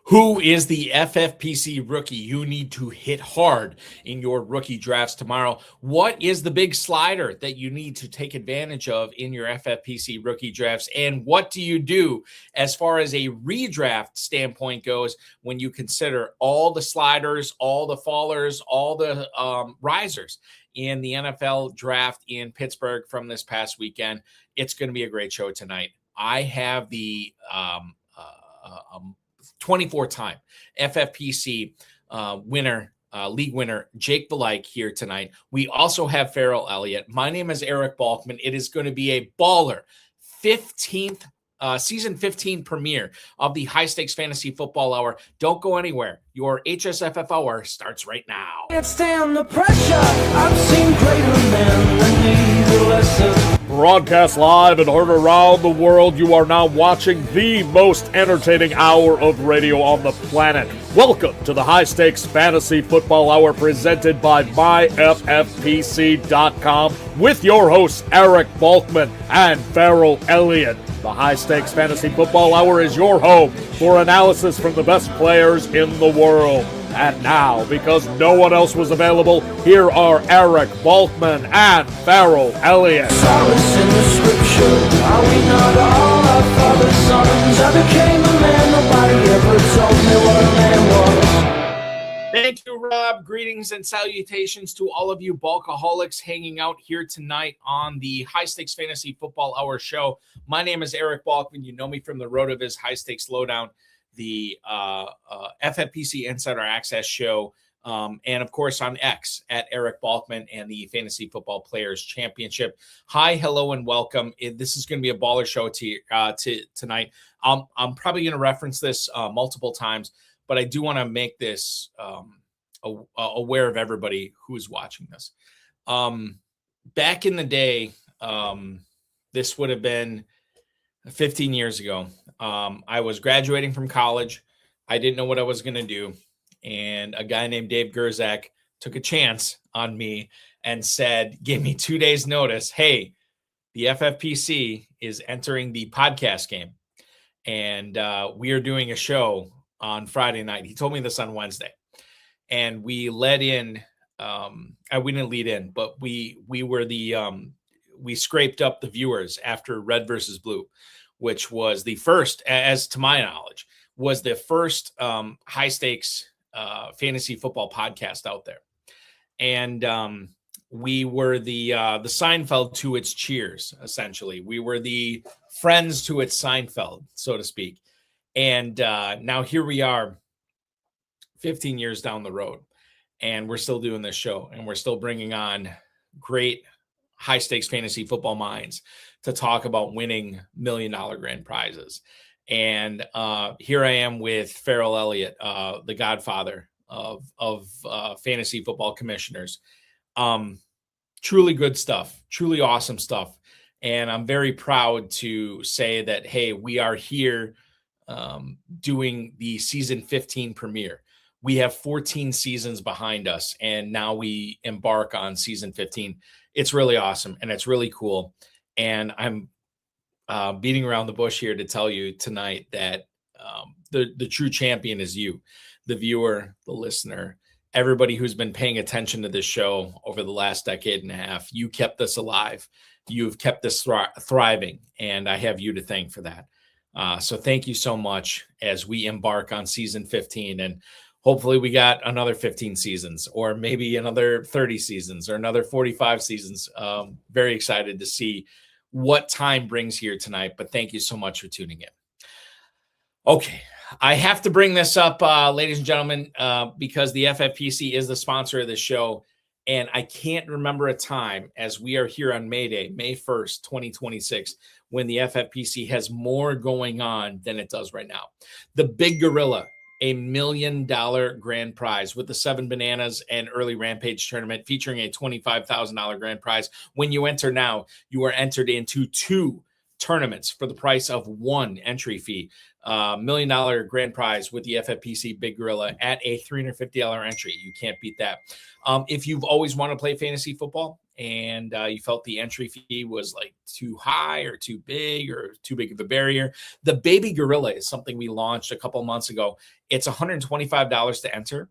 Who is the FFPC rookie you need to hit hard in your rookie drafts tomorrow? What is the big slider that you need to take advantage of in your FFPC rookie drafts? And what do you do as far as a redraft standpoint goes when you consider all the sliders, all the fallers, all the risers in the NFL draft in Pittsburgh from this past weekend? It's going to be a great show tonight. I have the 24-time FFPC league winner, Jake Valeich here tonight. We also have Ferrell Elliott. My name is Eric Balkman. It is going to be a baller 15th season 15 premiere of the High Stakes Fantasy Football Hour. Don't go anywhere. Your HSFF Hour starts right now. Can't stand the pressure. I've seen greater men than need a lesson. Broadcast live and heard around the world, you are now watching the most entertaining hour of radio on the planet. Welcome to the High Stakes Fantasy Football Hour presented by MyFFPC.com with your hosts Eric Balkman and Ferrell Elliott. The High Stakes Fantasy Football Hour is your home for analysis from the best players in the world. And now, because no one else was available, here are Eric Balkman and Ferrell Elliott. Solace in the scripture. Are we not all our father's sons? I became a man. Nobody ever told me what a man was. Thank you, Rob. Greetings and salutations to all of you Bulkaholics hanging out here tonight on the High Stakes Fantasy Football Hour show. My name is Eric Balkman. You know me from the RotoViz High Stakes Lowdown, the FFPC Insider Access show, and of course on X at Eric Balkman and the Fantasy Football Players Championship. Hi, hello, and welcome. This is going to be a baller show tonight. I'm probably going to reference this multiple times, but I do want to make this aware of everybody who's watching this. Back in the day, this would have been 15 years ago. I was graduating from college. I didn't know what I was going to do. And a guy named Dave Gerzak took a chance on me and gave me 2 days notice. Hey, the FFPC is entering the podcast game. And we are doing a show on Friday night. He told me this on Wednesday. And we led in, we didn't lead in, but we were we scraped up the viewers after Red versus Blue, which was the first, as to my knowledge, was the first high stakes fantasy football podcast out there. And we were the Seinfeld to its Cheers, essentially. We were the Friends to its Seinfeld, so to speak. And now here we are 15 years down the road, and we're still doing this show, and we're still bringing on great high stakes fantasy football minds to talk about winning $1 million grand prizes. And here I am with Ferrell Elliott, the godfather of fantasy football commissioners. Truly good stuff, truly awesome stuff. And I'm very proud to say that, hey, we are here doing the season 15 premiere. We have 14 seasons behind us, and now we embark on season 15. It's really awesome, and it's really cool. And I'm beating around the bush here to tell you tonight that the true champion is you, the viewer, the listener, everybody who's been paying attention to this show over the last decade and a half. You kept this alive. You've kept this thriving, and I have you to thank for that. So thank you so much as we embark on season 15, and hopefully we got another 15 seasons, or maybe another 30 seasons, or another 45 seasons. Very excited to see what time brings here tonight, but thank you so much for tuning in. Okay, I have to bring this up, ladies and gentlemen, because the FFPC is the sponsor of this show, and I can't remember a time, as we are here on May Day, May 1st, 2026, when the FFPC has more going on than it does right now. The Big Gorilla, a $1 million grand prize with the 7 Bananas and Early Rampage tournament featuring a $25,000 grand prize. When you enter now, you are entered into 2 tournaments for the price of 1 entry fee. $1 million grand prize with the FFPC Big Gorilla at a $350 entry. You can't beat that. If you've always wanted to play fantasy football and you felt the entry fee was like too high or too big of a barrier, the Baby Gorilla is something we launched a couple months ago. It's $125 to enter,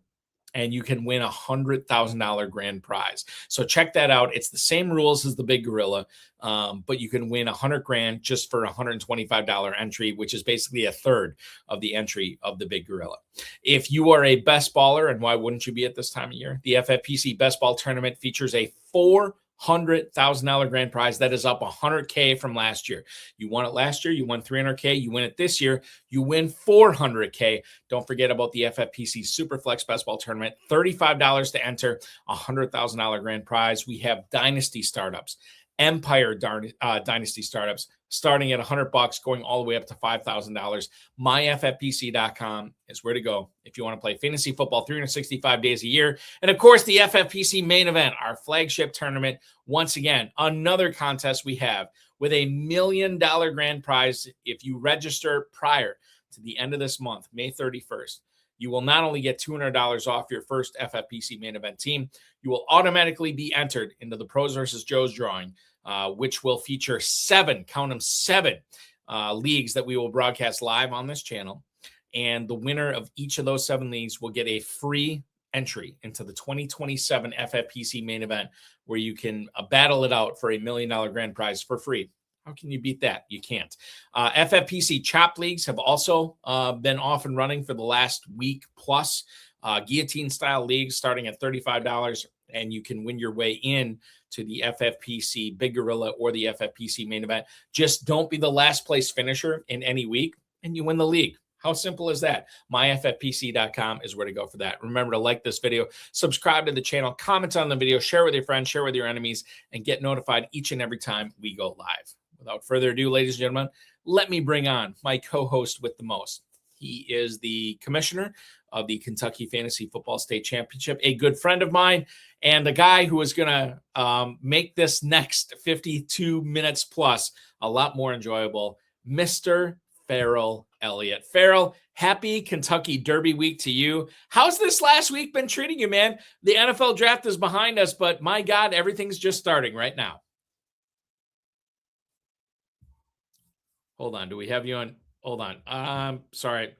and you can win $100,000 grand prize. So check that out. It's the same rules as the Big Gorilla, but you can win $100,000 just for $125 entry, which is basically a third of the entry of the Big Gorilla. If you are a best baller, and why wouldn't you be at this time of year, the FFPC Best Ball Tournament features a $400,000 grand prize that is up $100K from last year. You won it last year, you won $300K. You win it this year, you win $400K. Don't forget about the FFPC Superflex Best Ball Tournament. $35 to enter, $100,000 grand prize. We have dynasty startups, Empire dynasty startups, starting at $100, going all the way up to $5,000. MyFFPC.com is where to go if you want to play fantasy football 365 days a year. And of course, the FFPC Main Event, our flagship tournament. Once again, another contest we have with $1 million grand prize. If you register prior to the end of this month, May 31st, you will not only get $200 off your first FFPC Main Event team, you will automatically be entered into the Pros versus Joes drawing, which will feature seven leagues that we will broadcast live on this channel. And the winner of each of those 7 leagues will get a free entry into the 2027 FFPC Main Event, where you can battle it out for $1 million grand prize for free. How can you beat that? You can't. FFPC Chop Leagues have also been off and running for the last week plus. Guillotine-style leagues starting at $35, and you can win your way in to the FFPC Big Gorilla or the FFPC Main Event. Just don't be the last place finisher in any week, and you win the league. How simple is that? MyFFPC.com is where to go for that. Remember to like this video, subscribe to the channel, comment on the video, share with your friends, share with your enemies, and get notified each and every time we go live. Without further ado, ladies and gentlemen, let me bring on my co-host with the most. He is the commissioner of the Kentucky Fantasy Football State Championship, a good friend of mine, and the guy who is going to make this next 52 minutes plus a lot more enjoyable, Mr. Ferrell Elliott. Ferrell, happy Kentucky Derby week to you. How's this last week been treating you, man? The NFL draft is behind us, but my God, everything's just starting right now. Hold on. Do we have you on? Hold on. Sorry.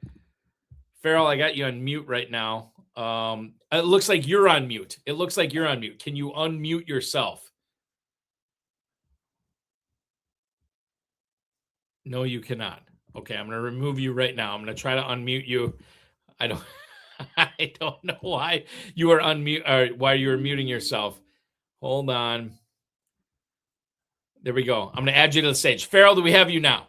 Ferrell, I got you on mute right now. It looks like you're on mute. Can you unmute yourself? No, you cannot. Okay, I'm going to remove you right now. I'm going to try to unmute you. I don't know why you are unmute or why you were muting yourself. Hold on. There we go. I'm going to add you to the stage. Ferrell, do we have you now?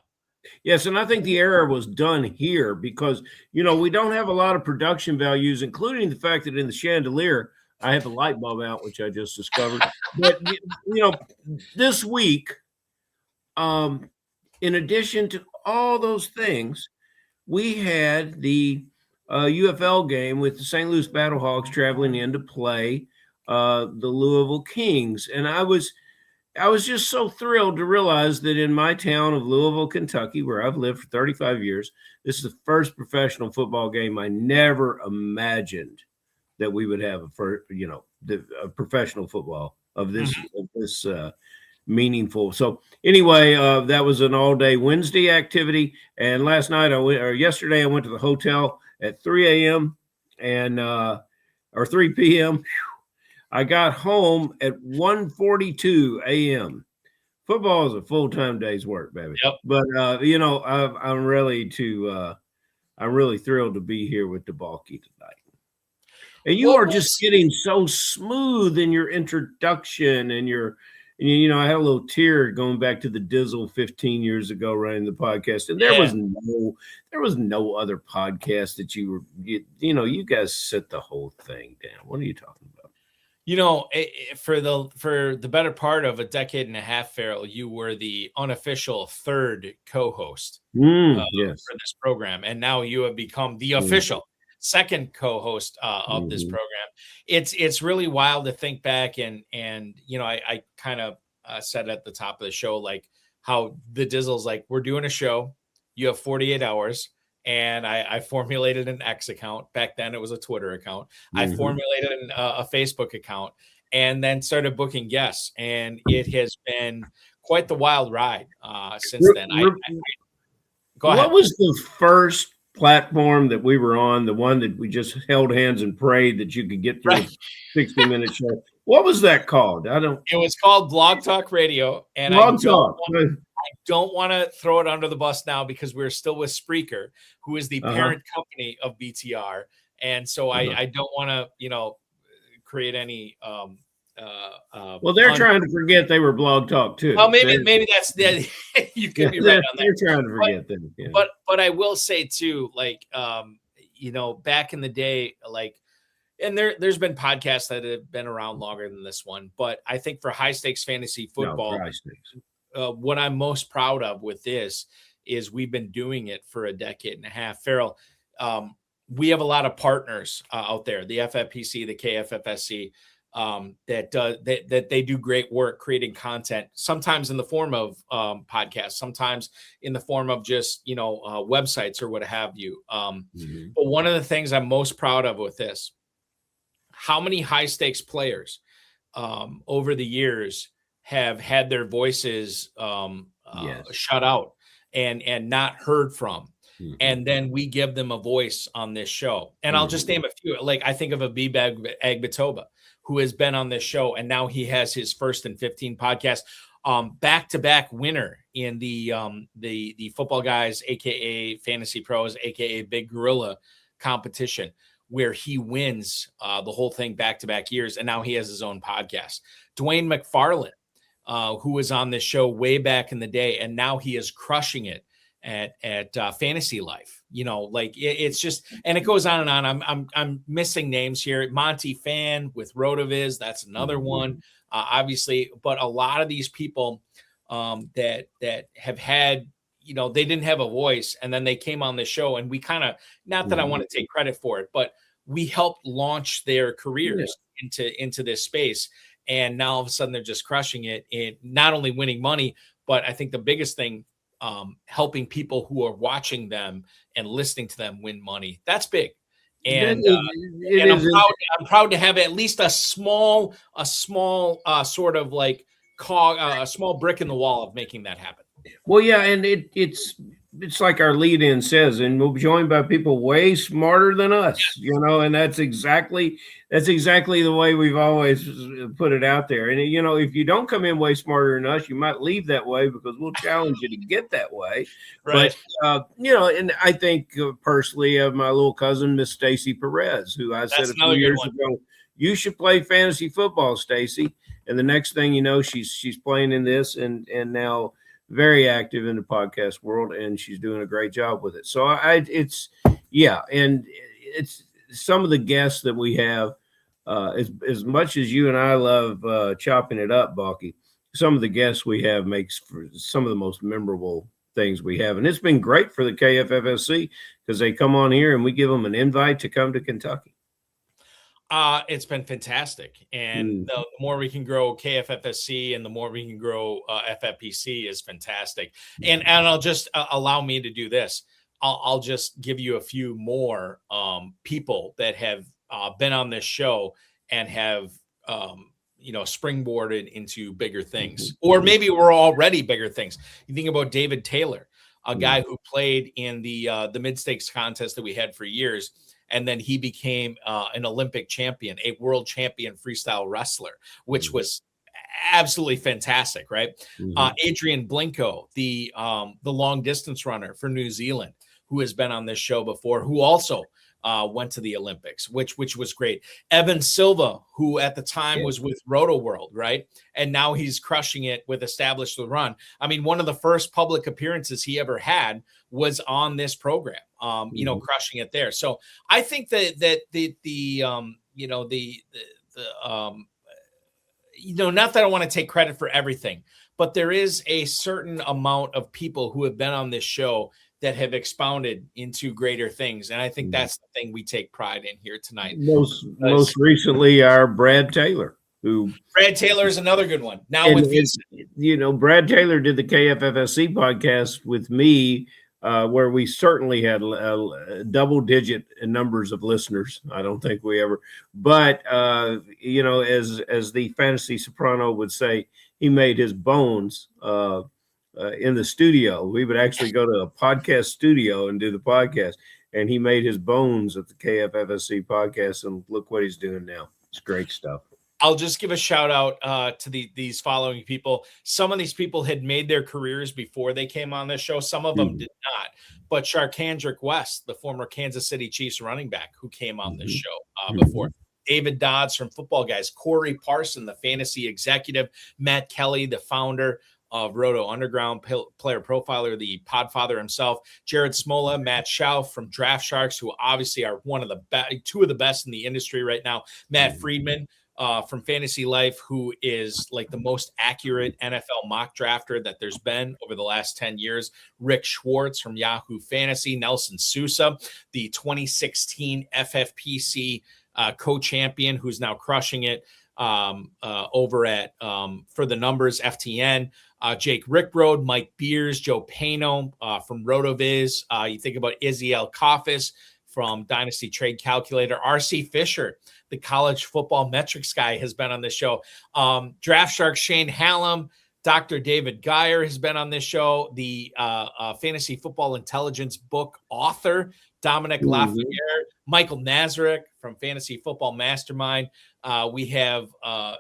Yes, and I think the error was done here because, we don't have a lot of production values, including the fact that in the chandelier, I have a light bulb out, which I just discovered. But, this week, in addition to all those things, we had the UFL game with the St. Louis Battlehawks traveling in to play the Louisville Kings. And I was just so thrilled to realize that in my town of Louisville, Kentucky, where I've lived for 35 years, this is the first professional football game I never imagined that we would have a professional football of this meaningful. So anyway, that was an all-day Wednesday activity, and yesterday I went to the hotel at 3 a.m. or 3 p.m. I got home at 1:42 a.m. Football is a full-time day's work, baby. Yep. But I'm really thrilled to be here with the Balky tonight. And you are just getting so smooth in your introduction and I had a little tear going back to the Dizzle 15 years ago running the podcast, and there was no other podcast that you guys set the whole thing down. What are you talking about? For the better part of a decade and a half, Ferrell, you were the unofficial third co-host for this program, and now you have become the official second co-host of this program. It's really wild to think back, and I kind of said at the top of the show, like how the Dizzle's like, we're doing a show, you have 48 hours, and I formulated an X account. Back then it was a Twitter account. I formulated a Facebook account, and then started booking guests. And it has been quite the wild ride since then. Go ahead. What was the first platform that we were on, the one that we just held hands and prayed that you could get through a 60-minute show? What was that called? It was called Blog Talk Radio. And I don't want to throw it under the bus now, because we're still with Spreaker, who is the parent company of BTR. And so I don't want to, create any well, they're trying to forget they were Blog Talk too. Well, maybe that's you could be right on that. They're trying to forget them. Yeah. But I will say too, like back in the day, like, and there's been podcasts that have been around longer than this one, but I think for high stakes fantasy football, what I'm most proud of with this is we've been doing it for a decade and a half. Ferrell, we have a lot of partners out there, the FFPC, the KFFSC, that they do great work creating content, sometimes in the form of podcasts, sometimes in the form of just websites or what have you. But one of the things I'm most proud of with this, how many high stakes players over the years have had their voices shut out and not heard from. And then we give them a voice on this show. And I'll just name a few. Like, I think of Abib Agbatoba, who has been on this show, and now he has his First and 15 podcast, back-to-back winner in the Football Guys, aka Fantasy Pros, aka Big Gorilla competition, where he wins the whole thing back-to-back years, and now he has his own podcast. Dwayne McFarland, who was on this show way back in the day, and now he is crushing it at Fantasy Life. It's just, and it goes on and on. I'm missing names here. Monty Fan with Rotoviz, that's another one, obviously. But a lot of these people that have had, they didn't have a voice, and then they came on the show, and we kind of, not that I want to take credit for it, but we helped launch their careers into this space. And now all of a sudden they're just crushing it, and not only winning money, but I think the biggest thing, helping people who are watching them and listening to them win money. That's big. And I'm proud to have at least a small sort of like a small brick in the wall of making that happen. Well, yeah, and it's like our lead-in says, and we're joined by people way smarter than us, and that's exactly the way we've always put it out there. And if you don't come in way smarter than us, you might leave that way, because we'll challenge you to get that way. Right. But and I think personally of my little cousin, Miss Stacy Perez, who I said a few years ago, you should play fantasy football, Stacy. And the next thing you know, she's playing in this, and now very active in the podcast world, and she's doing a great job with it. So it's some of the guests that we have, as much as you and I love chopping it up, Balky, some of the guests we have makes for some of the most memorable things we have. And it's been great for the KFFSC, because they come on here and we give them an invite to come to Kentucky. It's been fantastic. And the more we can grow KFFSC and the more we can grow FFPC is fantastic. And I'll just allow me to do this. I'll just give you a few more people that have been on this show and have springboarded into bigger things, or maybe we're already bigger things. You think about David Taylor, a guy who played in the mid-stakes contest that we had for years. And then he became an Olympic champion, a world champion freestyle wrestler, which was absolutely fantastic, right? Adrian Blinko, the long distance runner for New Zealand, who has been on this show before, who also went to the Olympics, which was great. Evan Silva, who at the time was with Roto World, right? And now he's crushing it with Establish the Run. I mean, one of the first public appearances he ever had was on this program, crushing it there. So I think that not that I want to take credit for everything, but there is a certain amount of people who have been on this show that have expounded into greater things. And I think that's the thing we take pride in here tonight. Most recently, our Brad Taylor. Brad Taylor is another good one. Now, Brad Taylor did the KFFSC podcast with me where we certainly had double-digit numbers of listeners. I don't think we ever, but you know, as the fantasy soprano would say, he made his bones in the studio. We would actually go to a podcast studio and do the podcast, and he made his bones at the KFFSC podcast, and look what he's doing now. It's great stuff. I'll just give a shout out to these following people. Some of these people had made their careers before they came on this show. Some of them did not. But Sharkandrick West, the former Kansas City Chiefs running back who came on this show before. David Dodds from Football Guys. Corey Parson, the fantasy executive. Matt Kelly, the founder of Roto Underground, player profiler, the podfather himself. Jared Smola, Matt Schauf from Draft Sharks, who obviously are two of the best in the industry right now. Matt Friedman, from Fantasy Life, who is like the most accurate NFL mock drafter that there's been over the last 10 years. Rick Schwartz from Yahoo Fantasy. Nelson Sousa, the 2016 FFPC co-champion, who's now crushing it over at For the Numbers FTN. Jake Rickroad, Mike Beers, Joe Pano from RotoViz. You think about Izzy L. Coffis from Dynasty Trade Calculator. RC Fisher, the college football metrics guy, has been on this show. Draft Shark Shane Hallam, Dr. David Geyer has been on this show. The Fantasy Football Intelligence book author, Dominic Lafayette, Michael Nazarick from Fantasy Football Mastermind. We have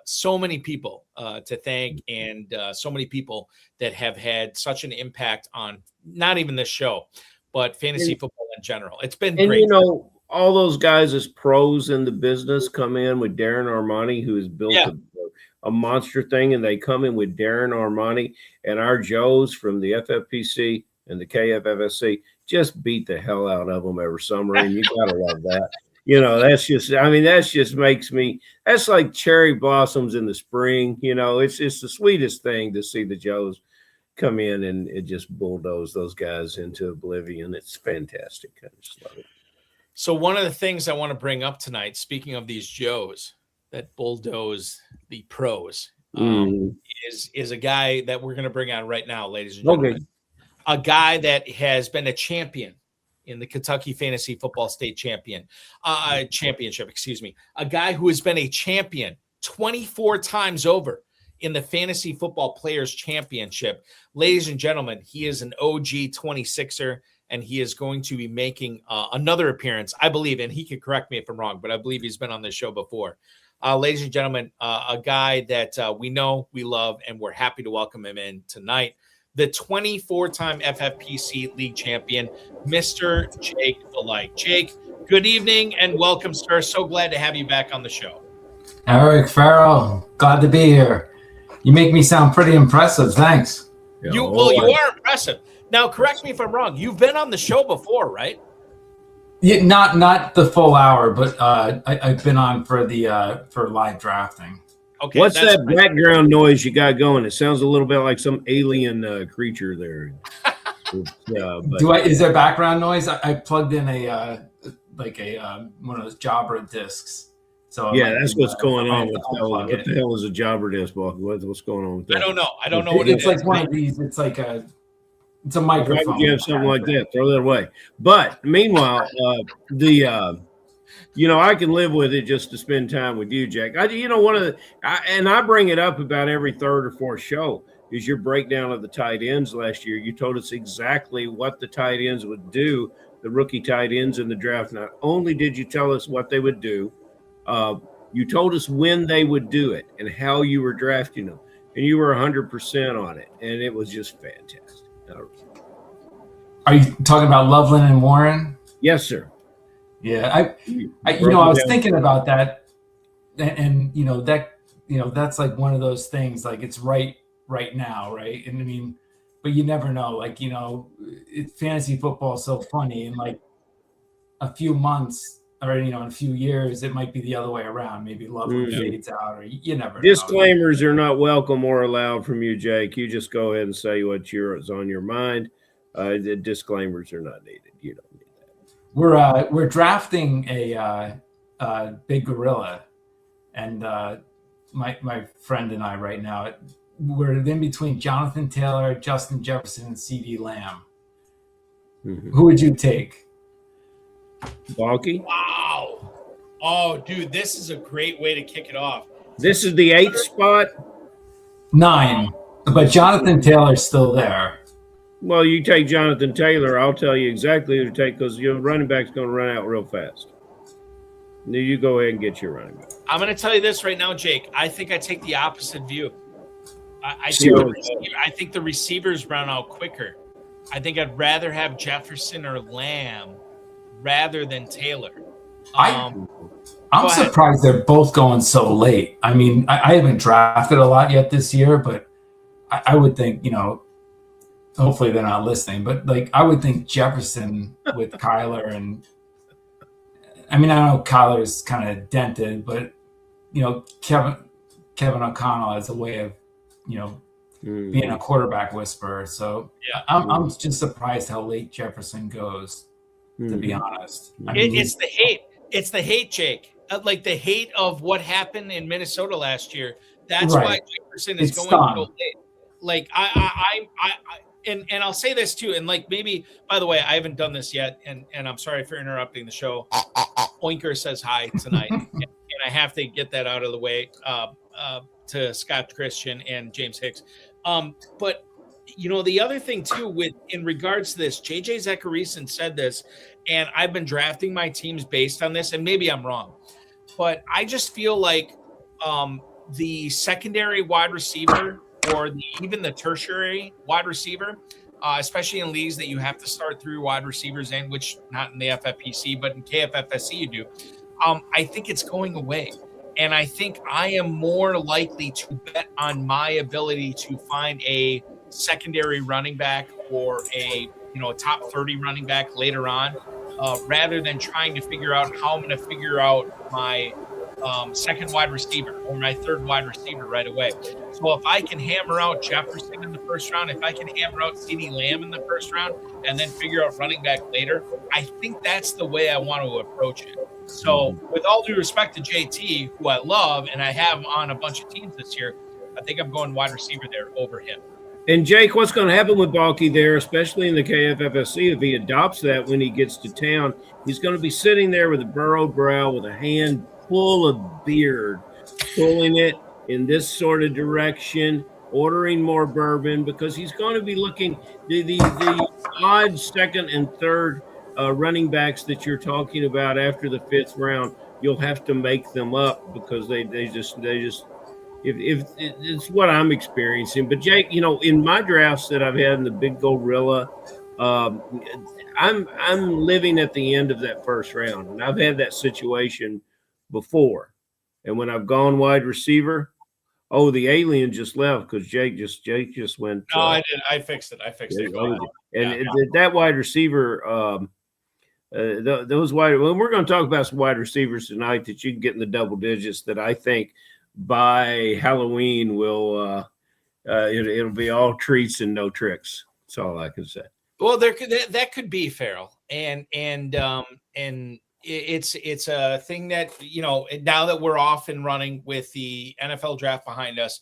so many people to thank, and so many people that have had such an impact on not even this show, but fantasy football in general. It's been great. You know, all those guys as pros in the business come in with Darren Armani, who has built a monster thing, and they come in with Darren Armani, and our Joes from the FFPC and the KFFSC just beat the hell out of them every summer, and you gotta love that. You know, that's just, I mean, that's just makes me, that's like cherry blossoms in the spring. You know, it's the sweetest thing to see the Joes come in and it just bulldoze those guys into oblivion. It's fantastic. I just love it. So one of the things I want to bring up tonight, speaking of these Joes that bulldoze the pros, is a guy that we're going to bring on right now, ladies and gentlemen. Okay. A guy that has been a champion in the Kentucky Fantasy Football State Championship, a guy who has been a champion 24 times over in the Fantasy Football Players Championship. Ladies and gentlemen, he is an OG 26er, and he is going to be making another appearance, I believe, and he can correct me if I'm wrong, but I believe he's been on this show before. Ladies and gentlemen, a guy that we know, we love, and we're happy to welcome him in tonight. The 24-time FFPC League champion, Mr. Jake Valeich. Jake, good evening and welcome, sir. So glad to have you back on the show. Eric Ferrell, glad to be here. You make me sound pretty impressive. Thanks. You are impressive. Now, correct me if I'm wrong. You've been on the show before, right? Yeah, not the full hour, but I've been on for the for live drafting. Okay, what's that background noise you got going? It sounds a little bit like some alien creature there. Is there background noise? I plugged in a one of those Jabra discs. So yeah, that's what's going on. What the hell is a Jabra disc, Bob? What's going on with that? I don't know. I don't know what it is. It's like one of these. It's like it's a microphone. Why would you have something like that? Throw that away. But meanwhile, I can live with it just to spend time with you, Jack. I bring it up about every third or fourth show is your breakdown of the tight ends last year. You told us exactly what the tight ends would do, the rookie tight ends in the draft. Not only did you tell us what they would do, you told us when they would do it and how you were drafting them. And you were 100% on it. And it was just fantastic. Are you talking about Loveland and Warren? Yes, sir. Yeah, I was thinking about that, and that's like one of those things. Like it's right now, right? And I mean, but you never know. Like fantasy football is so funny. In like a few months, or in a few years, it might be the other way around. Maybe Loveland fades out, or you never know. Disclaimers are not welcome or allowed from you, Jake. You just go ahead and say what's on your mind. The disclaimers are not needed. You don't need that. We're drafting a Big Gorilla, and my friend and I right now, we're in between Jonathan Taylor, Justin Jefferson, and CD Lamb. Who would you take? Balky? Wow. Oh, dude, this is a great way to kick it off. This is the 8th spot? 9. But Jonathan Taylor's still there. Well, you take Jonathan Taylor, I'll tell you exactly who to take because your running back's going to run out real fast. Now you go ahead and get your running back. I'm going to tell you this right now, Jake. I think I take the opposite view. I think the receivers run out quicker. I think I'd rather have Jefferson or Lamb rather than Taylor. I'm surprised they're both going so late. I mean, I haven't drafted a lot yet this year, but I would think, hopefully they're not listening, but I would think Jefferson with Kyler and I mean, I know Kyler's kind of dented, but Kevin O'Connell has a way of, being a quarterback whisperer. So yeah, I'm just surprised how late Jefferson goes, to be honest. It's the hate. It's the hate, Jake. Like the hate of what happened in Minnesota last year. That's why Jefferson is going so late. Like and I'll say this too, and maybe, by the way, I haven't done this yet, and I'm sorry for interrupting the show. Oinker says hi tonight, and I have to get that out of the way to Scott Christian and James Hicks. But the other thing too, in regards to this, JJ Zachariason said this, and I've been drafting my teams based on this, and maybe I'm wrong, but I just feel like the secondary wide receiver or even the tertiary wide receiver, especially in leagues that you have to start through wide receivers in, which not in the FFPC, but in KFFSC you do. I think it's going away. And I think I am more likely to bet on my ability to find a secondary running back or a top 30 running back later on, rather than trying to figure out how I'm going to figure out my second wide receiver or my third wide receiver right away. So if I can hammer out Jefferson in the first round, if I can hammer out CeeDee Lamb in the first round, and then figure out running back later, I think that's the way I want to approach it. So with all due respect to JT, who I love, and I have on a bunch of teams this year, I think I'm going wide receiver there over him. And Jake, what's going to happen with Balky there, especially in the KFFSC, if he adopts that when he gets to town, he's going to be sitting there with a burrowed brow, with a hand full of beard, pulling it in this sort of direction, ordering more bourbon, because he's going to be looking the odd second and third running backs that you're talking about after the 5th round. You'll have to make them up because they just if it's what I'm experiencing. But Jake, in my drafts that I've had in the Big Gorilla, I'm living at the end of that first round, and I've had that situation before. And when I've gone wide receiver, the alien just left because Jake just went. No, I did. I fixed it. That wide receiver, those wide. Well, we're going to talk about some wide receivers tonight that you can get in the double digits. That I think by Halloween will it'll be all treats and no tricks. That's all I can say. Well, that could be Ferrell, and it's a thing that, now that we're off and running with the NFL draft behind us,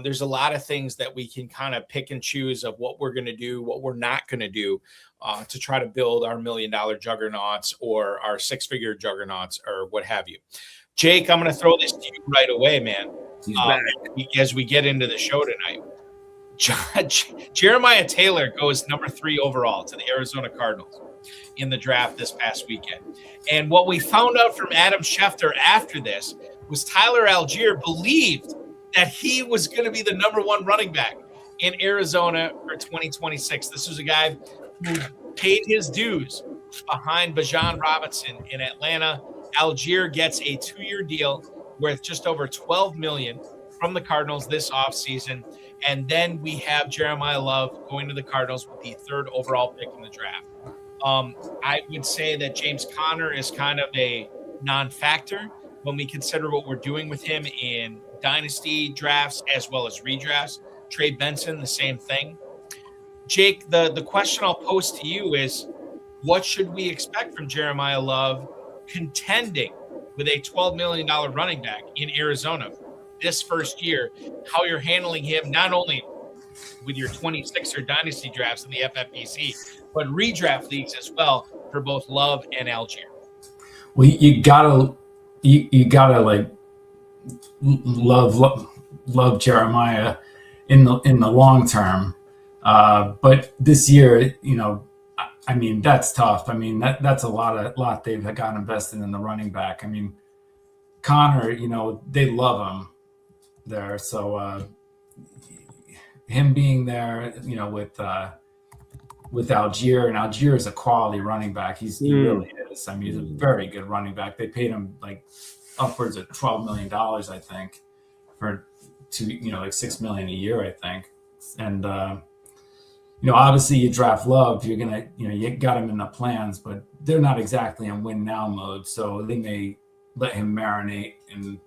there's a lot of things that we can kind of pick and choose of what we're going to do, what we're not going to do, to try to build our $1 million juggernauts or our 6-figure juggernauts or what have you. Jake, I'm going to throw this to you right away, man. As we get into the show tonight. Jeremiah Taylor goes number 3 overall to the Arizona Cardinals in the draft this past weekend. And what we found out from Adam Schefter after this was Tyler Algier believed that he was going to be the number 1 running back in Arizona for 2026. This was a guy who paid his dues behind Bijan Robinson in Atlanta. Algier gets a 2-year deal worth just over $12 million from the Cardinals this offseason. And then we have Jeremiah Love going to the Cardinals with the 3rd overall pick in the draft. I would say that James Conner is kind of a non-factor when we consider what we're doing with him in dynasty drafts as well as redrafts. Trey Benson, the same thing. Jake, the question I'll pose to you is, what should we expect from Jeremiah Love contending with a $12 million running back in Arizona this first year? How you're handling him, not only with your 26er dynasty drafts in the FFPC, but redraft leagues as well for both Love and Algier. Well, you gotta like love Jeremiah in the long term, but this year, I mean, that's tough. I mean, that's a lot they've got invested in the running back. I mean, Connor, they love him there, so him being there, with Algier, and Algier is a quality running back. He really is. I mean, he's a very good running back. They paid him like upwards of $12 million, I think, like $6 million a year, I think. And obviously you draft Love, you're gonna, you got him in the plans, but they're not exactly in win now mode, so they may let him marinate and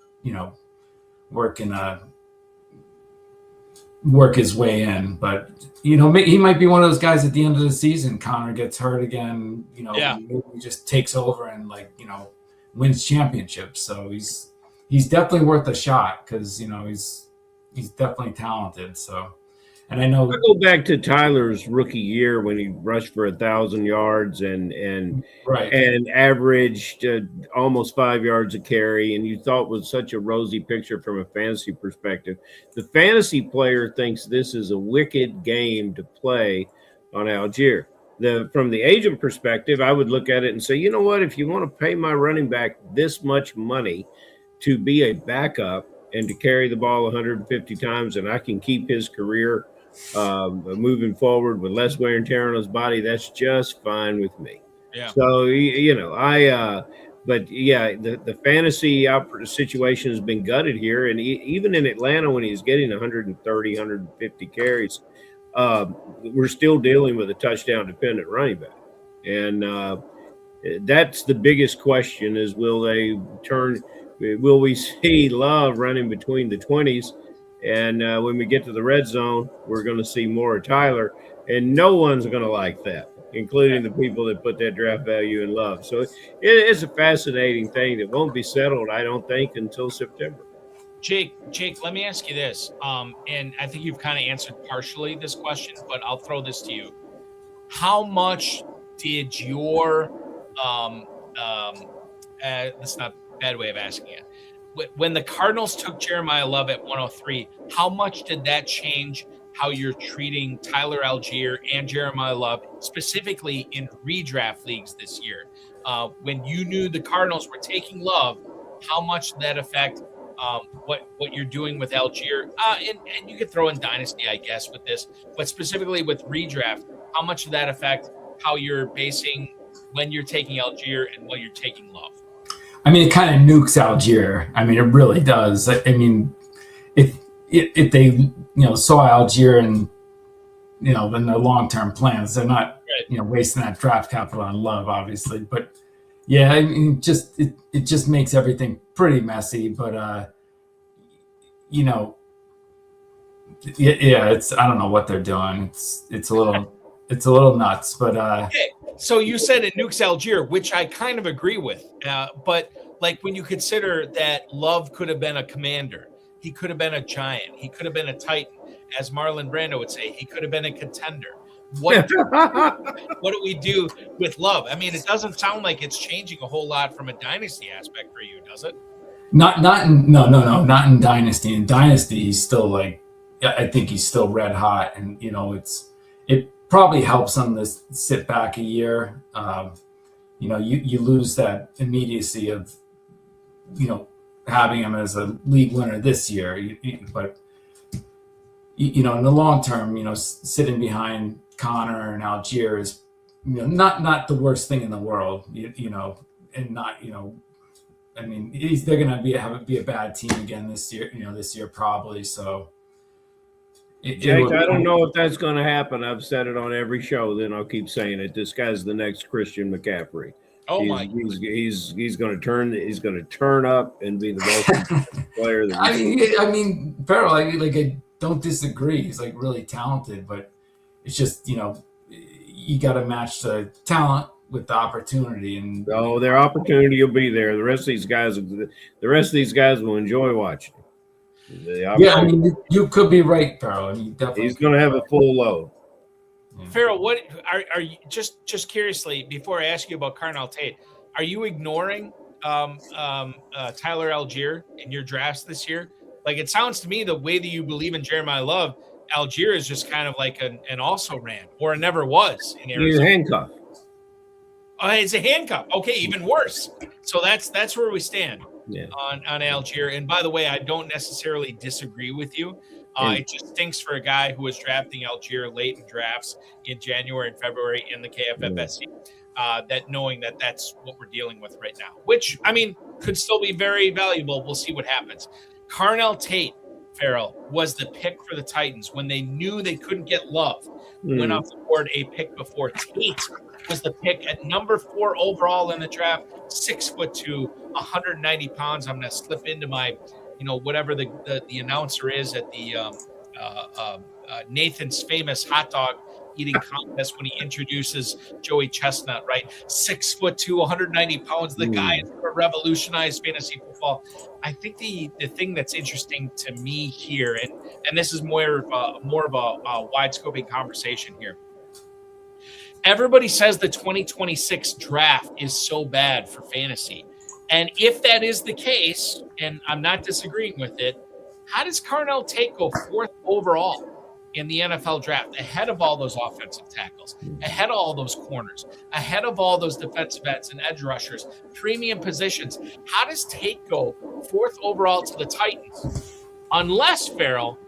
work his way in. But he might be one of those guys at the end of the season, Connor gets hurt again, maybe he just takes over and wins championships. So he's definitely worth a shot, because he's definitely talented. So, and I know I go back to Tyler's rookie year when he rushed for 1,000 yards and averaged almost 5 yards a carry, and you thought was such a rosy picture from a fantasy perspective. The fantasy player thinks this is a wicked game to play on Algier. From the agent perspective, I would look at it and say, you know what, if you want to pay my running back this much money to be a backup and to carry the ball 150 times, and I can keep his career moving forward with less wear and tear on his body, that's just fine with me. Yeah. So, but yeah, the fantasy situation has been gutted here. And even in Atlanta, when he's getting 130, 150 carries, we're still dealing with a touchdown dependent running back. And that's the biggest question is, will we see Love running between the 20s? And when we get to the red zone, we're going to see more of Tyler, and no one's going to like that, including the people that put that draft value in Love. So it's a fascinating thing that won't be settled, I don't think, until September. Jake, let me ask you this. And I think you've kind of answered partially this question, but I'll throw this to you. How much did your that's not a bad way of asking it. When the Cardinals took Jeremiah Love at 103, how much did that change how you're treating Tyler Algier and Jeremiah Love, specifically in redraft leagues this year? When you knew the Cardinals were taking Love, how much did that affect what you're doing with Algier? And you could throw in dynasty, I guess, with this, but specifically with redraft, how much did that affect how you're basing when you're taking Algier and when you're taking Love? I mean, it kind of nukes Algier. I mean, it really does. I mean, if they saw Algier and in their long-term plans, they're not wasting that draft capital on Love, obviously. But yeah, I mean, it just makes everything pretty messy. But it's, I don't know what they're doing. It's a little nuts. But okay. So you said it nukes Algier, which I kind of agree with. But when you consider that Love could have been a commander, he could have been a giant, he could have been a titan, as Marlon Brando would say, he could have been a contender. What do we do with Love? I mean, it doesn't sound like it's changing a whole lot from a dynasty aspect for you, does it? Not in dynasty. In dynasty, he's still I think he's still red hot, and it probably helps him to sit back a year. You lose that immediacy of having him as a league winner this year, but in the long term, sitting behind Connor and Algier is not the worst thing in the world, and not I mean, they're gonna be a bad team again this year, probably. So Jake, I don't know if that's going to happen. I've said it on every show. Then I'll keep saying it. This guy's the next Christian McCaffrey. Oh he's going to turn up and be the most player. I mean, Ferrell, I don't disagree. He's really talented, but it's just you got to match the talent with the opportunity. And their opportunity will be there. The rest of these guys will enjoy watching. Yeah, I mean, you could be right, Ferrell. I mean, definitely. He's going to have a full load. Ferrell, what are you just curiously before I ask you about Carnell Tate, are you ignoring Tyler Algier in your drafts this year? Like, it sounds to me the way that you believe in Jeremiah Love, Algier is just kind of like an also ran or never was in Arizona. He's a handcuff. Oh, it's a handcuff. Okay, even worse. So that's where we stand on Algier. And by the way, I don't necessarily disagree with you. It just stinks for a guy who was drafting Algier late in drafts in January and February in the KFFSC. That knowing that that's what we're dealing with right now, which I mean could still be very valuable. We'll see what happens. Carnell Tate, Ferrell, was the pick for the Titans when they knew they couldn't get Love. Went off the board a pick before. Tate was the pick at number 4 overall in the draft. 6'2", 190 pounds. I'm going to slip into my, whatever the announcer is at the Nathan's famous hot dog eating contest when he introduces Joey Chestnut, right? 6'2", 190 pounds. The guy is going to revolutionize fantasy football. I think the thing that's interesting to me here, and this is more of a wide scoping conversation here. Everybody says the 2026 draft is so bad for fantasy. And if that is the case, and I'm not disagreeing with it, how does Carnell Tate go 4th overall in the NFL draft, ahead of all those offensive tackles, ahead of all those corners, ahead of all those defensive ends and edge rushers, premium positions? How does Tate go 4th overall to the Titans? Unless, Ferrell,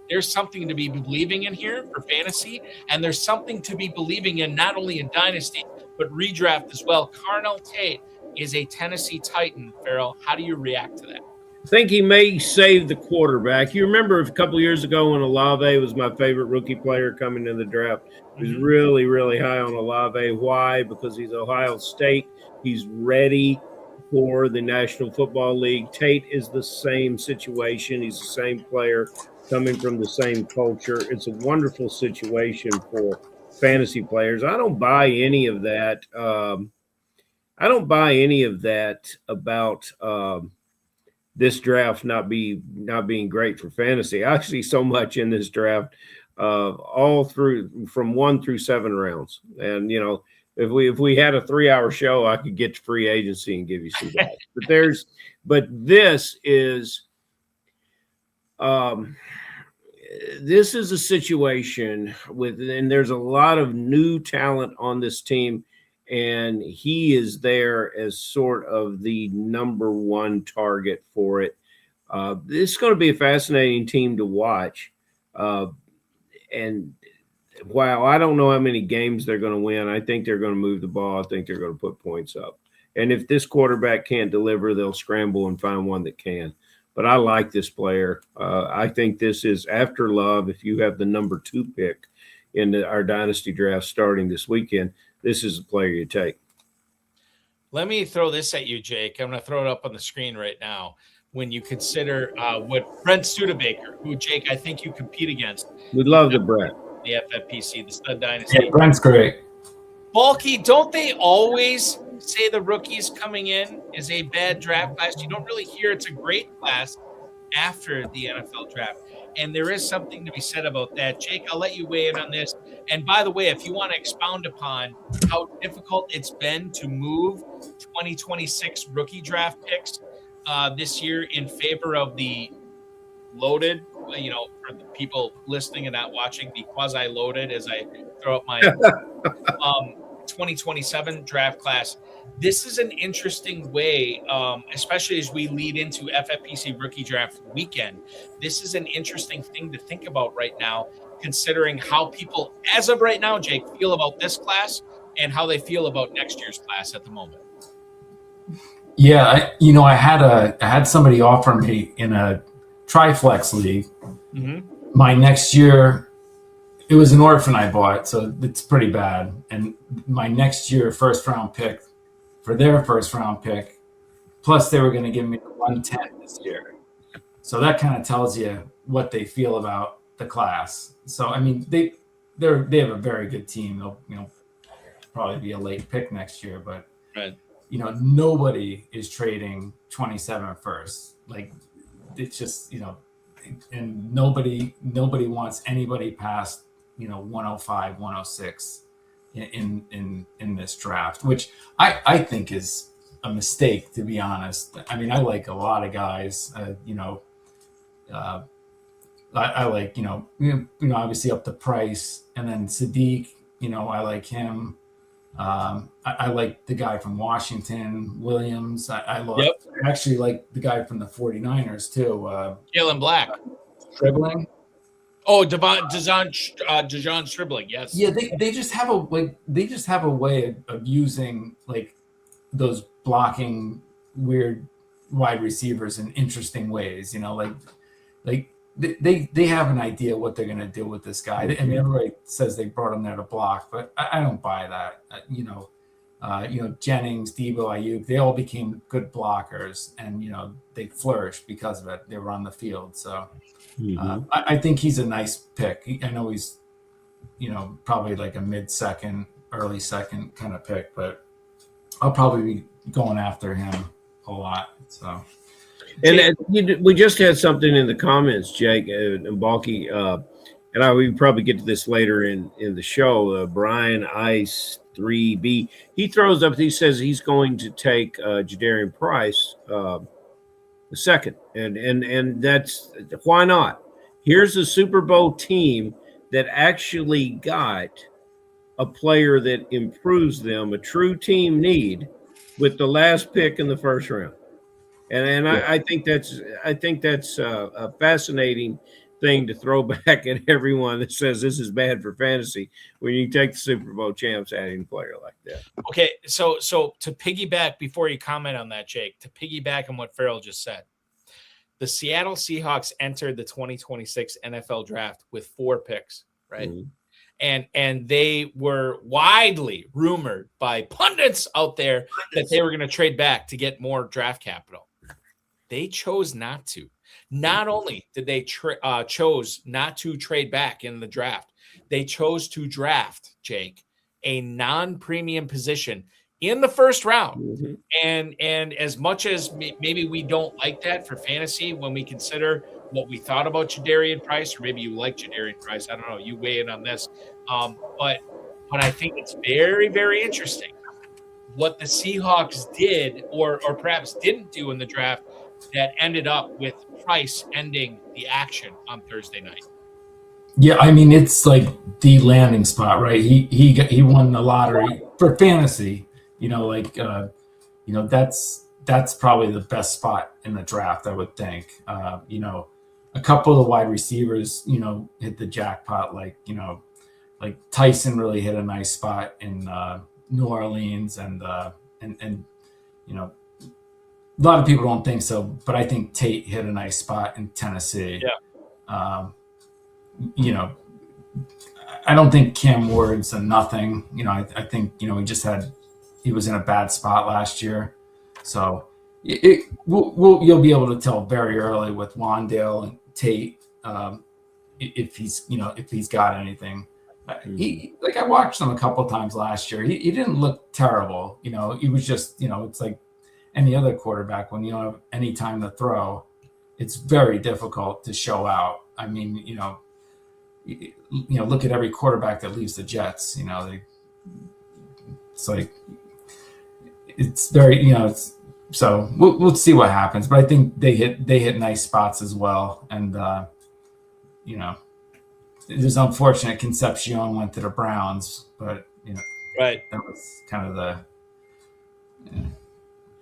there's something to be believing in here for fantasy, and there's something to be believing in not only in Dynasty, but redraft as well. Carnell Tate is a Tennessee Titan, Ferrell. How do you react to that? I think he may save the quarterback. You remember a couple of years ago when Olave was my favorite rookie player coming in the draft. He was really, really high on Olave. Why? Because he's Ohio State. He's ready for the National Football League. Tate is the same situation. He's the same player coming from the same culture. It's a wonderful situation for fantasy players. I don't buy any of that. About this draft not being great for fantasy. I see so much in this draft, all through from 1 through 7 rounds. And if we had a 3-hour show, I could get to free agency and give you some guys. But this is a situation and there's a lot of new talent on this team. And he is there as sort of the number 1 target for it. This is going to be a fascinating team to watch. And while I don't know how many games they're going to win, I think they're going to move the ball. I think they're going to put points up. And if this quarterback can't deliver, they'll scramble and find one that can. But I like this player. I think this is after Love. If you have the number 2 pick in our dynasty draft starting this weekend, this is the player you take. Let me throw this at you, Jake. I'm going to throw it up on the screen right now. When you consider what Brent Studebaker, who, Jake, I think you compete against. We love the Brent. The FFPC, the Stud Dynasty. Yeah, Brent's great. Balky, don't they always say the rookies coming in is a bad draft class? You don't really hear it's a great class after the NFL draft. And there is something to be said about that. Jake, I'll let you weigh in on this. And by the way, if you want to expound upon how difficult it's been to move 2026 rookie draft picks this year in favor of the loaded, for the people listening and not watching, the quasi-loaded as I throw up my 2027 draft class. This is an interesting way, especially as we lead into FFPC rookie draft weekend. This is an interesting thing to think about right now, considering how people, as of right now, Jake, feel about this class and how they feel about next year's class at the moment. Yeah, I had somebody offer me in a Triflex league. My next year, it was an orphan I bought, so it's pretty bad. And my next year first round pick for their first round pick, plus they were going to give me the 110 this year. So that kind of tells you what they feel about the class. So I mean, they have a very good team. They'll probably be a late pick next year, but right. Nobody is trading 27 first. Like, it's just and nobody wants anybody past 105, 106 in this draft, which I think is a mistake, to be honest. I mean, I like a lot of guys, I like, obviously up the price, and then Sadiq, I like him. I like the guy from Washington, Williams. I actually like the guy from the 49ers too. Jalen Black. Dribbling. Oh, Dejon Stribling, yes. Yeah, they just have a way of using like those blocking weird wide receivers in interesting ways. Like they have an idea what they're gonna do with this guy. I mean, everybody says they brought him there to block, but I don't buy that. Jennings, Debo, Ayuk, they all became good blockers, and they flourished because of it. They were on the field, so I think he's a nice pick. I know he's probably like a mid-second, early second kind of pick, but I'll probably be going after him a lot. So. And we just had something in the comments, Jake and Balky, and we probably get to this later in the show. Brian Ice 3B, he throws up. He says he's going to take Jadarian Price the second, and that's why not? Here's a Super Bowl team that actually got a player that improves them, a true team need, with the last pick in the first round. And I think that's a fascinating thing to throw back at everyone that says this is bad for fantasy when you take the Super Bowl champs adding a player like that. Okay, so to piggyback, before you comment on that, Jake, to piggyback on what Ferrell just said, the Seattle Seahawks entered the 2026 NFL draft with 4 picks, right? Mm-hmm. And they were widely rumored by pundits out there that they were going to trade back to get more draft capital. They chose not to. Not only did they chose not to trade back in the draft, they chose to draft, Jake, a non-premium position in the first round. Mm-hmm. And as much as maybe we don't like that for fantasy when we consider what we thought about Jadarian Price, or maybe you like Jadarian Price, I don't know, you weigh in on this. But I think it's very, very interesting what the Seahawks did or perhaps didn't do in the draft that ended up with Price ending the action on Thursday night. Yeah, I mean, it's like the landing spot, right? He won the lottery for fantasy. That's probably the best spot in the draft, I would think. A couple of the wide receivers, hit the jackpot. Like Tyson really hit a nice spot in New Orleans, and a lot of people don't think so, but I think Tate hit a nice spot in Tennessee. Yeah. I don't think Cam Ward's a nothing. I think he was in a bad spot last year, so you'll be able to tell very early with Wandale and Tate if he's got anything. I watched him a couple times last year. He didn't look terrible. He was just it's like any other quarterback, when you don't have any time to throw, it's very difficult to show out. I mean, look at every quarterback that leaves the Jets. It's very, so we'll see what happens. But I think they hit nice spots as well. And it was unfortunate Concepcion went to the Browns, but right, that was kind of the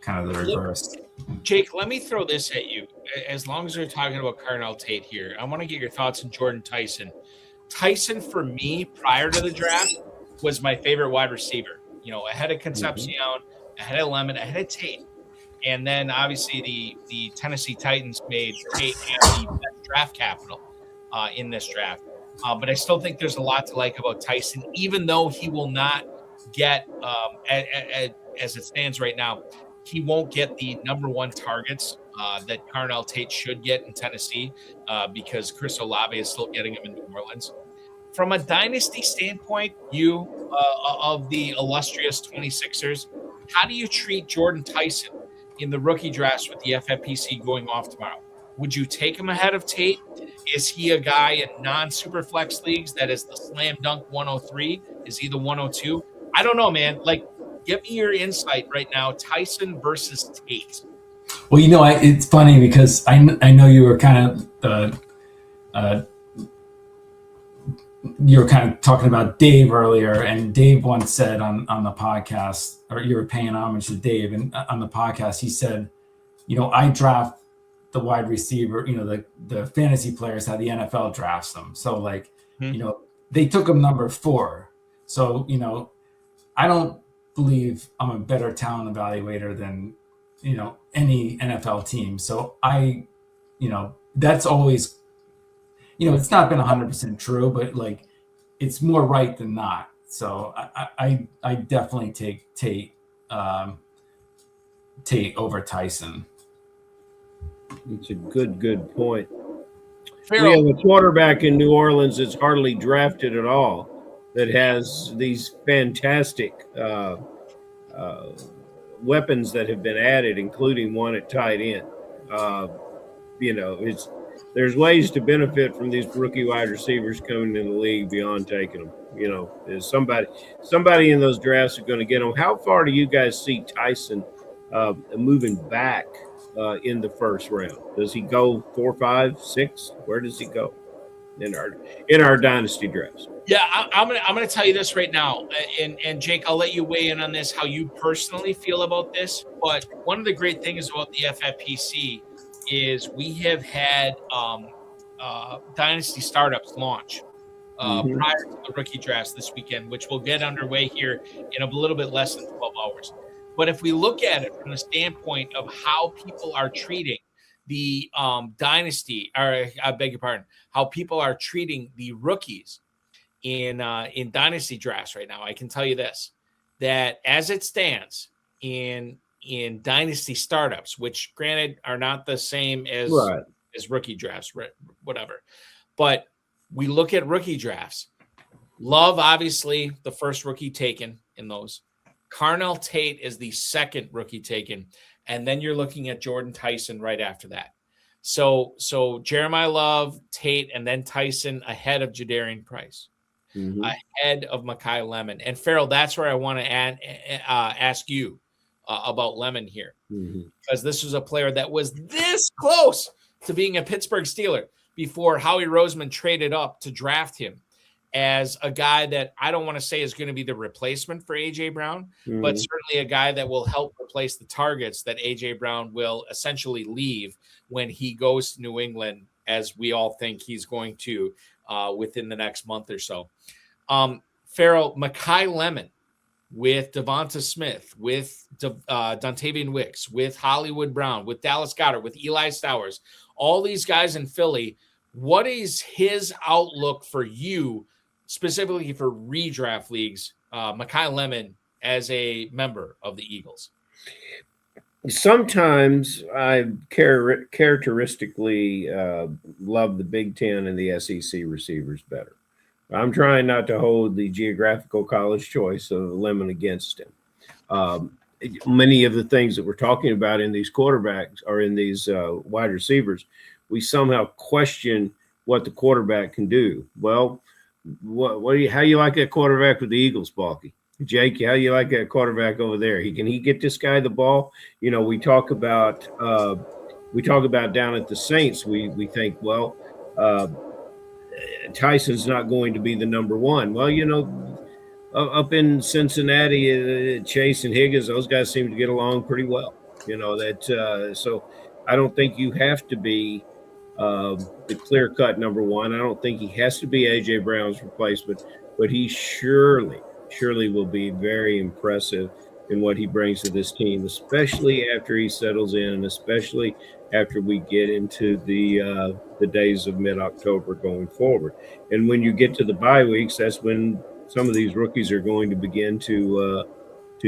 reverse. Jake, let me throw this at you. As long as we're talking about Carnell Tate here, I want to get your thoughts on Jordan Tyson. Tyson, for me, prior to the draft, was my favorite wide receiver. Ahead of Concepcion, ahead of Lemon, ahead of Tate. And then, obviously, the Tennessee Titans made Tate have the best draft capital in this draft. But I still think there's a lot to like about Tyson, even though he will not get, as it stands right now, he won't get the number 1 targets that Carnell Tate should get in Tennessee because Chris Olave is still getting him in New Orleans. From a dynasty standpoint, of the illustrious 26ers, how do you treat Jordan Tyson in the rookie drafts with the FFPC going off tomorrow? Would you take him ahead of Tate? Is he a guy in non-Superflex leagues that is the slam dunk 103? Is he the 102? I don't know, man. Like, give me your insight right now. Tyson versus Tate. Well, it's funny because I know you were kind of talking about Dave earlier, and Dave once said on the podcast, or you were paying homage to Dave, and on the podcast he said, I draft the wide receiver, the fantasy players how the NFL drafts them. So like, they took him number 4. So, I don't believe I'm a better talent evaluator than, any NFL team. So that's always, it's not been 100% true, but like, it's more right than not. So I definitely take Tate over Tyson. It's a good point. Ferrell. We have a quarterback in New Orleans that's hardly drafted at all, that has these fantastic weapons that have been added, including one at tight end. There's ways to benefit from these rookie wide receivers coming in the league beyond taking them. There's somebody in those drafts are going to get them. How far do you guys see Tyson moving back in the first round? Does he go 4, 5, 6? Where does he go in our dynasty drafts? Yeah, I'm gonna tell you this right now, and Jake, I'll let you weigh in on this, how you personally feel about this. But one of the great things about the FFPC is we have had dynasty startups launch prior to the rookie drafts this weekend, which will get underway here in a little bit less than 12 hours. But if we look at it from the standpoint of how people are treating the dynasty, or I beg your pardon, how people are treating the rookies in dynasty drafts right now, I can tell you this, that as it stands in dynasty startups, which granted are not the same as rookie drafts, whatever, but we look at rookie drafts. Love, obviously, the first rookie taken in those. Carnell Tate is the second rookie taken, and then you're looking at Jordan Tyson right after that. So Jeremiah Love, Tate, and then Tyson ahead of Jadarian Price, ahead of Mekhi Lemon. And Ferrell, that's where I want to ask you about Lemon here, because this was a player that was this close to being a Pittsburgh Steeler before Howie Roseman traded up to draft him as a guy that I don't want to say is going to be the replacement for A.J. Brown, but certainly a guy that will help replace the targets that A.J. Brown will essentially leave when he goes to New England, as we all think he's going to within the next month or so. Ferrell, Mekhi Lemon with Devonta Smith, with Dontavian Wicks, with Hollywood Brown, with Dallas Goedert, with Eli Stowers, all these guys in Philly, what is his outlook for you, specifically for redraft leagues, Mekhi Lemon as a member of the Eagles? Sometimes I characteristically love the Big Ten and the SEC receivers better. I'm trying not to hold the geographical college choice of Lemon against him. Many of the things that we're talking about in these quarterbacks or in these wide receivers, we somehow question what the quarterback can do. Well, how you like that quarterback with the Eagles, Balky? Jake, how you like that quarterback over there? Can he get this guy the ball? We talk about down at the Saints. We think, well, Tyson's not going to be the number one. Well, up in Cincinnati, Chase and Higgins, those guys seem to get along pretty well. So I don't think you have to be the clear-cut number one. I don't think he has to be A.J. Brown's replacement, but he surely will be very impressive in what he brings to this team, especially after he settles in, especially after we get into the days of mid-October going forward. And when you get to the bye weeks, that's when some of these rookies are going to begin to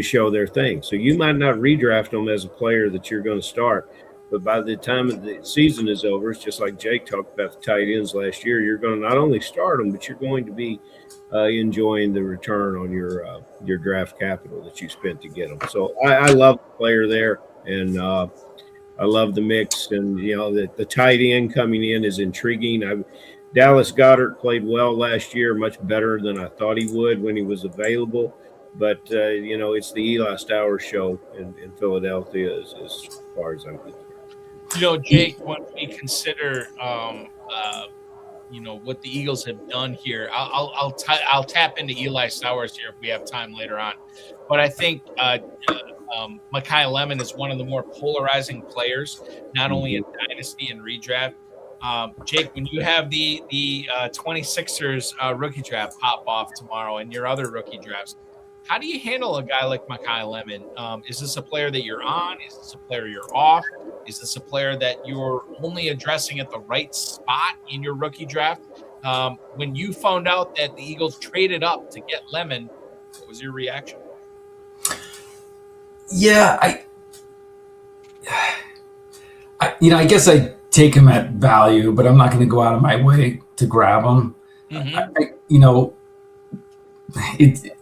show their thing. So you might not redraft them as a player that you're going to start, but by the time the season is over, it's just like Jake talked about the tight ends last year. You're going to not only start them, but you're going to be enjoying the return on your draft capital that you spent to get them. So I love the player there, and I love the mix, and the tight end coming in is intriguing. Dallas Goedert played well last year, much better than I thought he would when he was available. But it's the Eli Stowers show in Philadelphia as far as I'm concerned. Jake, when we consider what the Eagles have done here, I'll tap into Eli Stowers here if we have time later on. But I think Mekhi Lemon is one of the more polarizing players, not only in Dynasty and redraft. Jake, when you have the 26ers rookie draft pop off tomorrow and your other rookie drafts, how do you handle a guy like Mekhi Lemon? Is this a player that you're on? Is this a player you're off? Is this a player that you're only addressing at the right spot in your rookie draft? When you found out that the Eagles traded up to get Lemon, what was your reaction? Yeah, I guess I take him at value, but I'm not going to go out of my way to grab him. Mm-hmm.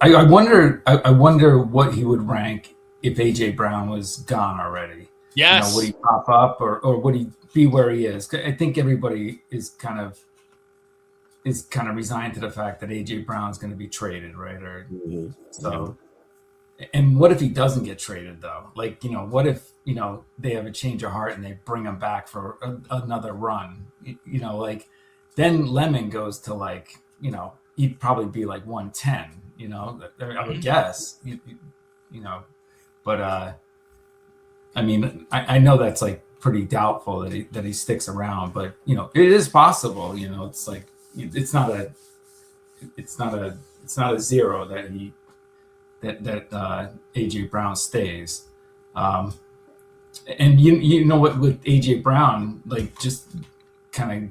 I wonder what he would rank if AJ Brown was gone already. Yes. Would he pop up or would he be where he is? I think everybody is kind of resigned to the fact that AJ Brown is going to be traded, right? So. And what if he doesn't get traded though? What if, they have a change of heart and they bring him back for another run? Then Lemon goes to he'd probably be 110, I would guess, but I know that's pretty doubtful that he sticks around, but it is possible, it's not a zero that AJ Brown stays. And you know what, with AJ Brown, just kind of,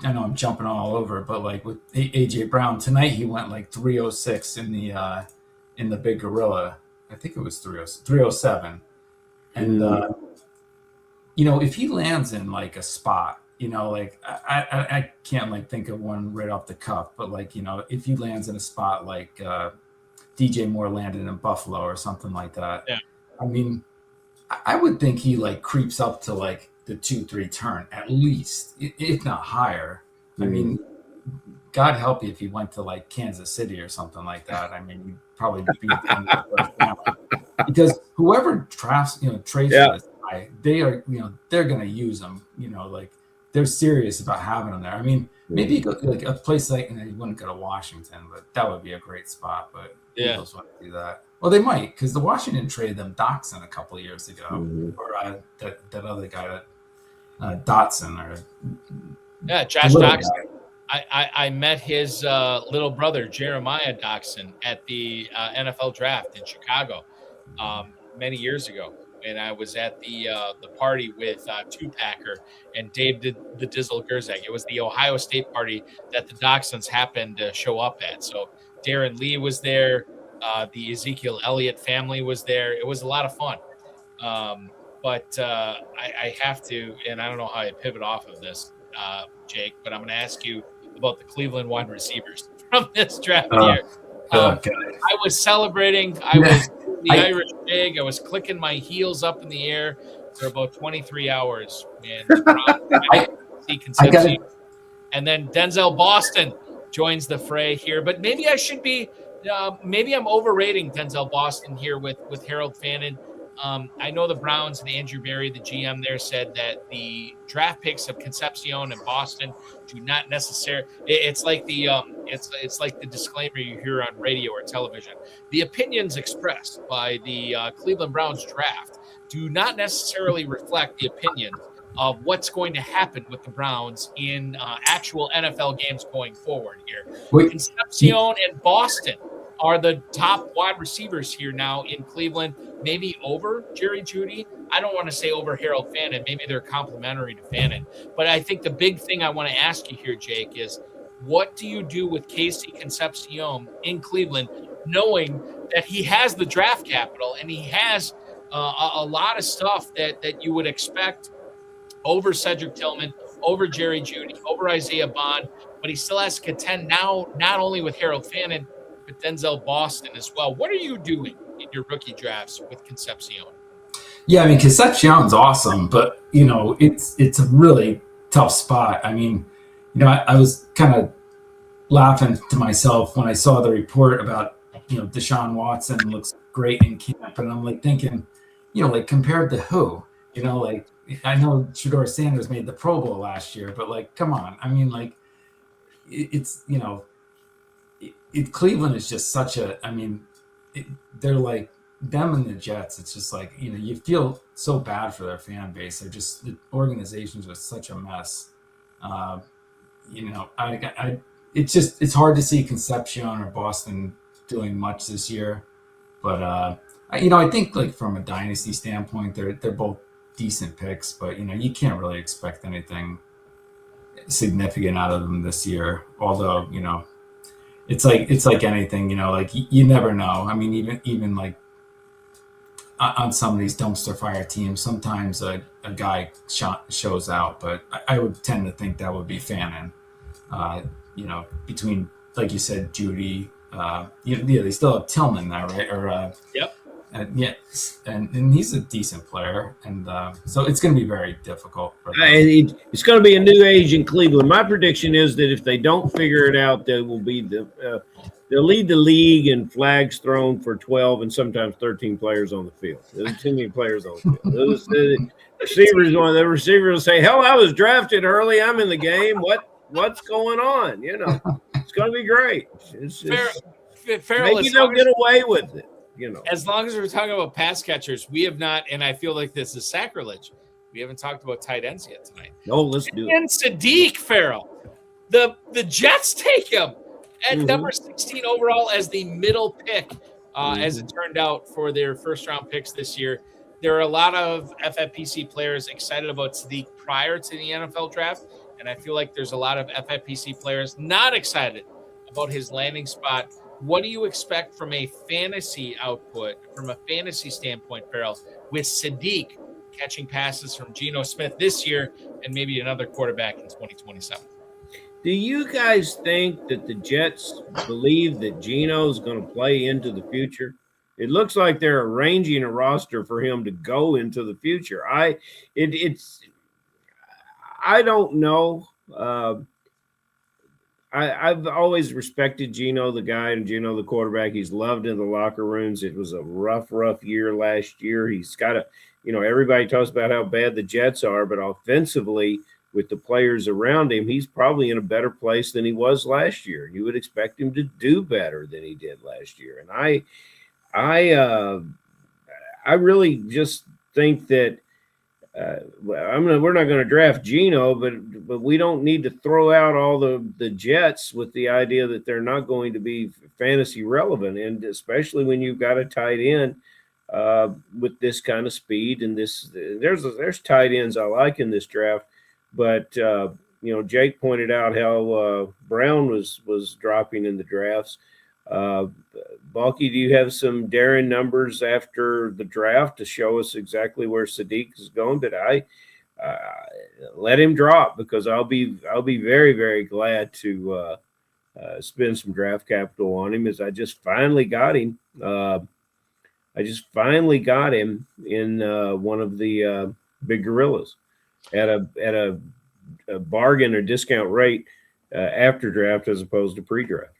I know I'm jumping all over, but with AJ Brown tonight, he went 306 in the Big Gorilla. I think it was 307. And if he lands in a spot, I can't think of one right off the cuff, but if he lands in a spot DJ Moore landed in Buffalo or something like that. Yeah. I would think he creeps up to the 2-3 turn at least, if not higher. God help you if he went to Kansas City or something like that. He'd probably be because whoever trades for this guy, they're going to use him. They're serious about having him there. Maybe you go a place he wouldn't go to Washington, but that would be a great spot. But Eagles wouldn't do that. Well, they might, because the Washington traded them Dotson a couple of years ago, or that other guy, Dotson, Josh Dotson. I met his little brother Jeremiah Dotson at the NFL draft in Chicago many years ago, and I was at the party with Tupacker and Dave the Dizzle Gerzak. It was the Ohio State party that the Dotsons happened to show up at. So Darren Lee was there. The Ezekiel Elliott family was there. It was a lot of fun. But I have to, and I don't know how I pivot off of this, Jake, but I'm going to ask you about the Cleveland wide receivers from this draft year. I was celebrating. I was the Irish Big. I was clicking my heels up in the air for about 23 hours. And then Denzel Boston joins the fray here. But maybe I should be maybe I'm overrating Denzel Boston here with Harold Fannin. I know the Browns and Andrew Berry, the GM there, said that the draft picks of Concepcion and Boston do not necessarily. It's like the it's like the disclaimer you hear on radio or television. The opinions expressed by the Cleveland Browns draft do not necessarily reflect the opinions of what's going to happen with the Browns in actual NFL games going forward here. Concepcion and Boston are the top wide receivers here now in Cleveland, maybe over Jerry Jeudy. I don't want to say over Harold Fannin. Maybe they're complementary to Fannin. But I think the big thing I want to ask you here, Jake, is what do you do with Casey Concepcion in Cleveland, knowing that he has the draft capital and he has a lot of stuff that you would expect over Cedric Tillman, over Jerry Jeudy, over Isaiah Bond, but he still has to contend now not only with Harold Fannin, but Denzel Boston as well. What are you doing in your rookie drafts with Concepcion? Yeah, I mean, Concepcion's awesome, but it's a really tough spot. I mean, I was kind of laughing to myself when I saw the report about Deshaun Watson looks great in camp, and I'm like thinking, like compared to who? Like I know Shedeur Sanders made the Pro Bowl last year, but like, come on. I mean, like it's Cleveland is just such a. I mean, they're like them and the Jets. It's just like you feel so bad for their fan base. They're just the organization's just such a mess. It's hard to see Concepcion or Boston doing much this year, but I think like from a dynasty standpoint, they're both decent picks, but you can't really expect anything significant out of them this year. Although it's like anything, like you never know. I mean, even like on some of these dumpster fire teams, sometimes a guy shows out, but I would tend to think that would be Fannin. Between, like you said, Judy, they still have Tillman now, right? Or yep. And he's a decent player, and so it's going to be very difficult. It's going to be a new age in Cleveland. My prediction is that if they don't figure it out, they will be they'll lead the league in flags thrown for 12 and sometimes 13 players on the field. There's too many players on the field. The receivers will say, "Hell, I was drafted early. I'm in the game. What's going on?" It's going to be great. Maybe they'll get away with it. As long as we're talking about pass catchers, we have not, and I feel like this is sacrilege. We haven't talked about tight ends yet tonight. No, let's do it. And Sadiq Ferrell, the Jets take him at number 16 overall as the middle pick, as it turned out for their first round picks this year. There are a lot of FFPC players excited about Sadiq prior to the NFL draft, and I feel like there's a lot of FFPC players not excited about his landing spot. What do you expect from a fantasy output, from a fantasy standpoint, Ferrell, with Sadiq catching passes from Geno Smith this year and maybe another quarterback in 2027? Do you guys think that the Jets believe that Geno is going to play into the future? It looks like they're arranging a roster for him to go into the future. I don't know. I've always respected Geno, the guy, and Geno, the quarterback. He's loved in the locker rooms. It was a rough year last year. He's got everybody talks about how bad the Jets are, but offensively, with the players around him, he's probably in a better place than he was last year. You would expect him to do better than he did last year. And I really just think that we're not going to draft Geno, but we don't need to throw out all the Jets with the idea that they're not going to be fantasy relevant, and especially when you've got a tight end with this kind of speed and this. There's tight ends I like in this draft, but Jake pointed out how Brown was dropping in the drafts. Balky, do you have some daring numbers after the draft to show us exactly where Sadiq is going? But I let him drop, because I'll be very, very glad to spend some draft capital on him, as I just finally got him. I just finally got him in one of the Big Gorillas at a bargain or discount rate after draft as opposed to pre-draft.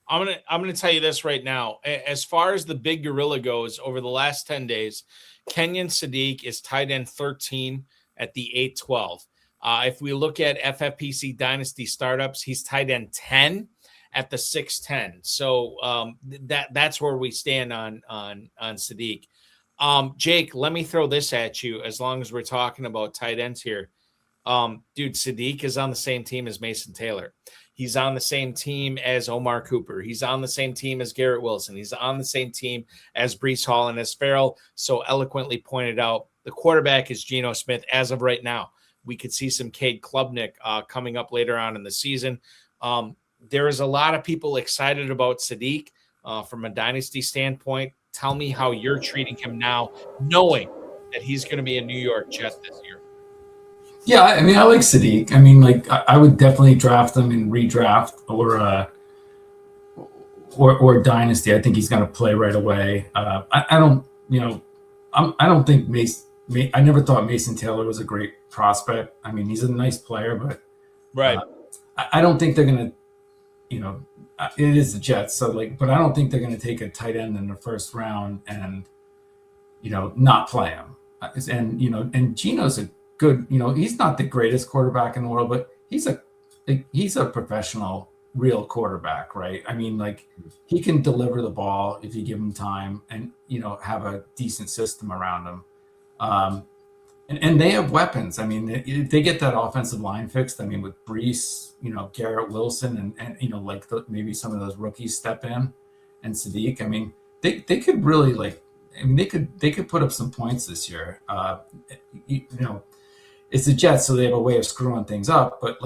I'm gonna tell you this right now. As far as the Big Gorilla goes, over the last 10 days, Kenyon Sadiq is tight end 13 at the 8-12. If we look at FFPC Dynasty startups, he's tight end 10 at the 6-10. So that's where we stand on Sadiq. Jake, let me throw this at you. As long as we're talking about tight ends here, dude, Sadiq is on the same team as Mason Taylor. He's on the same team as Omar Cooper. He's on the same team as Garrett Wilson. He's on the same team as Breece Hall, and as Ferrell so eloquently pointed out, the quarterback is Geno Smith as of right now. We could see some Cade Klubnik coming up later on in the season. There is a lot of people excited about Sadiq from a dynasty standpoint. Tell me how you're treating him now, knowing that he's going to be a New York Jet this year. Yeah, I mean, I like Sadiq. I mean, like, I would definitely draft him in redraft or dynasty. I think he's going to play right away. I don't think I never thought Mason Taylor was a great prospect. I mean, he's a nice player, but Right. I don't think they're going to, it is the Jets. So but I don't think they're going to take a tight end in the first round and, not play him. And, and Geno's a good, he's not the greatest quarterback in the world, but he's a professional, real quarterback, right? I mean, he can deliver the ball if you give him time and, have a decent system around him. And they have weapons. I mean, if they get that offensive line fixed, I mean, with Brees, Garrett Wilson and maybe some of those rookies step in and Sadiq, I mean, they could really they could put up some points this year. It's the Jets, so they have a way of screwing things up, but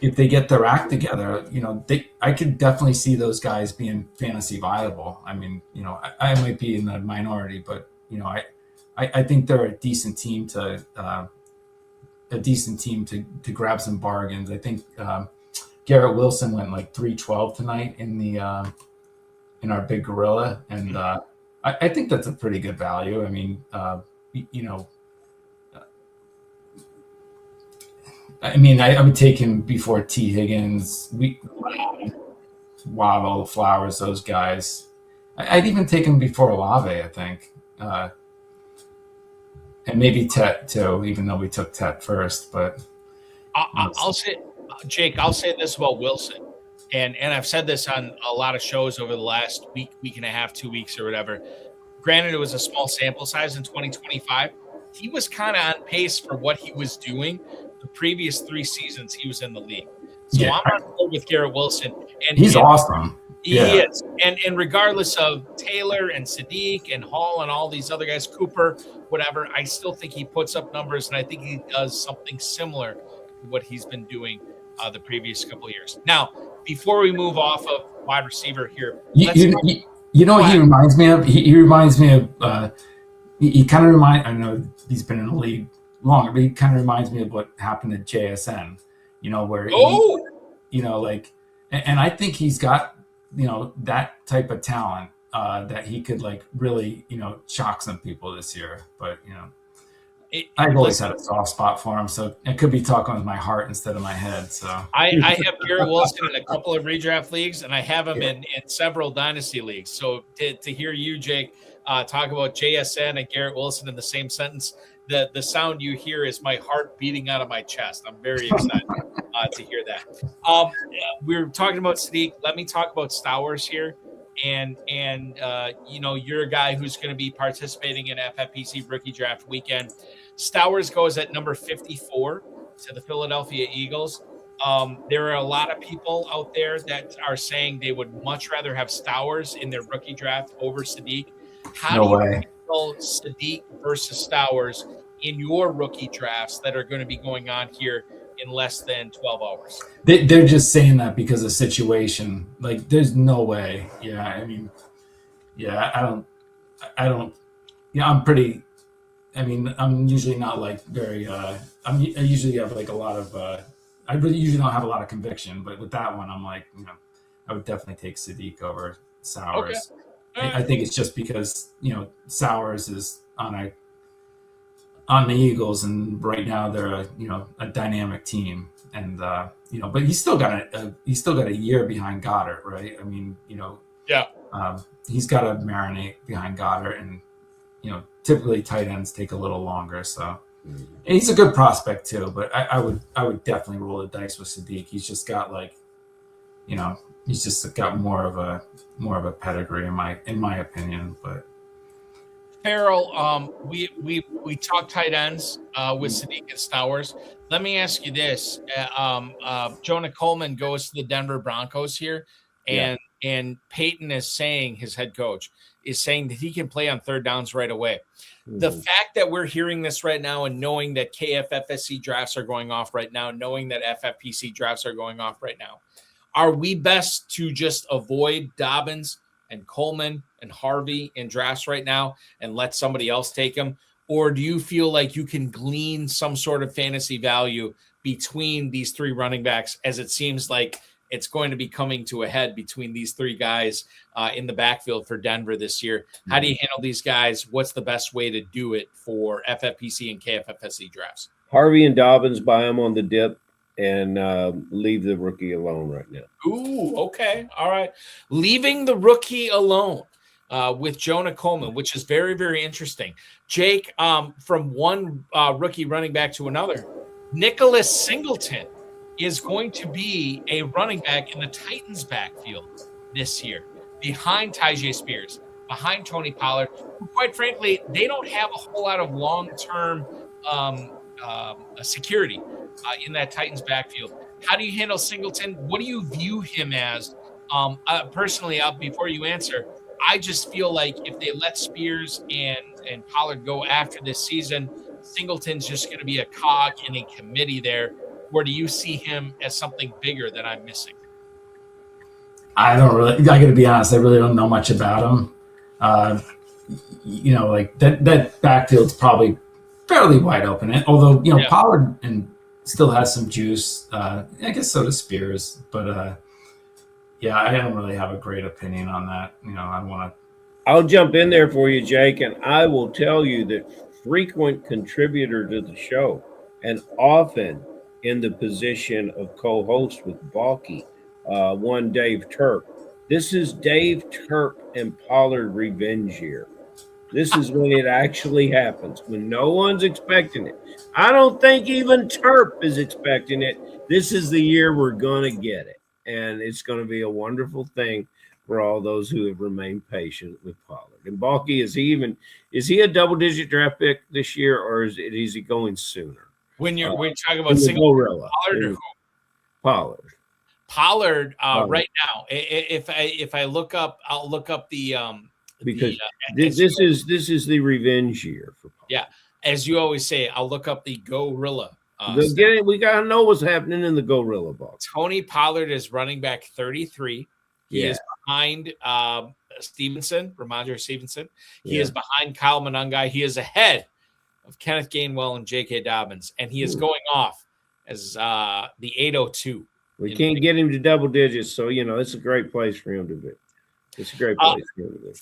if they get their act together, I could definitely see those guys being fantasy viable. I mean, I might be in the minority, but I think they're a decent team to grab some bargains. I think Garrett Wilson went 312 tonight in our Big Gorilla, and I think that's a pretty good value. I mean, I would take him before T. Higgins, Waddle, Flowers, those guys. I'd even take him before Olave, I think. And maybe Tet too, even though we took Tet first. But I'll say, Jake, I'll say this about Wilson, and I've said this on a lot of shows over the last week and a half, 2 weeks or whatever. Granted, it was a small sample size in 2025. He was kind of on pace for what he was doing the previous 3 seasons he was in the league. So I'm on board with Garrett Wilson, and he's awesome. He is. And regardless of Taylor and Sadiq and Hall and all these other guys, Cooper, whatever, I still think he puts up numbers, and I think he does something similar to what he's been doing the previous couple of years. Now, before we move off of wide receiver here, you know what he reminds me of? He reminds me of he kind of I know he's been in the league longer, but he kind of reminds me of what happened at JSN, where and I think he's got that type of talent that he could really shock some people this year. But I've always had a soft spot for him, so it could be talking with my heart instead of my head. So I have Garrett Wilson in a couple of redraft leagues, and I have him in several dynasty leagues. So to hear you, Jake, talk about JSN and Garrett Wilson in the same sentence, the sound you hear is my heart beating out of my chest. I'm very excited to hear that. We're talking about Sadiq. Let me talk about Stowers here. And you're a guy who's going to be participating in FFPC Rookie Draft Weekend. Stowers goes at number 54 to the Philadelphia Eagles. There are a lot of people out there that are saying they would much rather have Stowers in their rookie draft over Sadiq. How do you handle Sadiq versus Stowers in your rookie drafts that are going to be going on here in less than 12 hours? They're just saying that because of situation. There's no way. Yeah, I mean, I don't. Yeah, I'm pretty. I mean, I'm usually not very. I usually have a lot of. I really usually don't have a lot of conviction, but with that one, I'm I would definitely take Sadiq over Stowers. Okay. I think it's just because Stowers is on the Eagles, and right now they're a dynamic team, and but he's still got a year behind Goddard, right? I mean, he's got to marinate behind Goddard, and typically tight ends take a little longer. So and he's a good prospect too, but I would definitely roll the dice with Sadiq. He's just got he's just got more of a pedigree in my opinion, but. Ferrell, we talk tight ends with Sadiq and Stowers. Let me ask you this: Jonah Coleman goes to the Denver Broncos here, and Peyton is saying, his head coach is saying that he can play on third downs right away. Mm-hmm. The fact that we're hearing this right now, and knowing that KFFSC drafts are going off right now, knowing that FFPC drafts are going off right now, are we best to just avoid Dobbins and Coleman and Harvey in drafts right now and let somebody else take them? Or do you feel like you can glean some sort of fantasy value between these 3 running backs, as it seems like it's going to be coming to a head between these three guys in the backfield for Denver this year. How do you handle these guys? What's the best way to do it for FFPC and KFFSC drafts? Harvey and Dobbins, buy them on the dip and leave the rookie alone right now. Ooh, okay. All right. Leaving the rookie alone with Jonah Coleman, which is very, very interesting. Jake, from one rookie running back to another, Nicholas Singleton is going to be a running back in the Titans backfield this year, behind Tyjae Spears, behind Tony Pollard, who, quite frankly, they don't have a whole lot of long-term security in that Titans backfield. How do you handle Singleton? What do you view him as? Personally, before you answer, I just feel like if they let Spears and Pollard go after this season, Singleton's just going to be a cog in a committee there. Or do you see him as something bigger that I'm missing? I got to be honest, I really don't know much about him. Like that backfield's probably fairly wide open. Although, Pollard still has some juice. I guess so does Spears. But, I don't really have a great opinion on that. I'll jump in there for you, Jake, and I will tell you that frequent contributor to the show and often in the position of co-host with Balky, one Dave Turp. This is Dave Turp and Pollard revenge year. This is when it actually happens, when no one's expecting it. I don't think even Turp is expecting it. This is the year we're going to get it, and it's going to be a wonderful thing for all those who have remained patient with Pollard. And Balky, is he a double-digit draft pick this year, or is he going sooner? When you're talking about single Gorilla, Pollard or who? Pollard. Right now, if I look up, I'll look up the because this is the revenge year for Pollard. Yeah, as you always say, I'll look up the Gorilla. We gotta know what's happening in the Gorilla box. Tony Pollard is running back 33. He is behind Ramondre Stevenson. He is behind Kyle Monangai. He is ahead of Kenneth Gainwell and J.K. Dobbins, and he is going off as the 802. We can't get him to double digits, so it's a great place for him to be. It's a great place for him to be.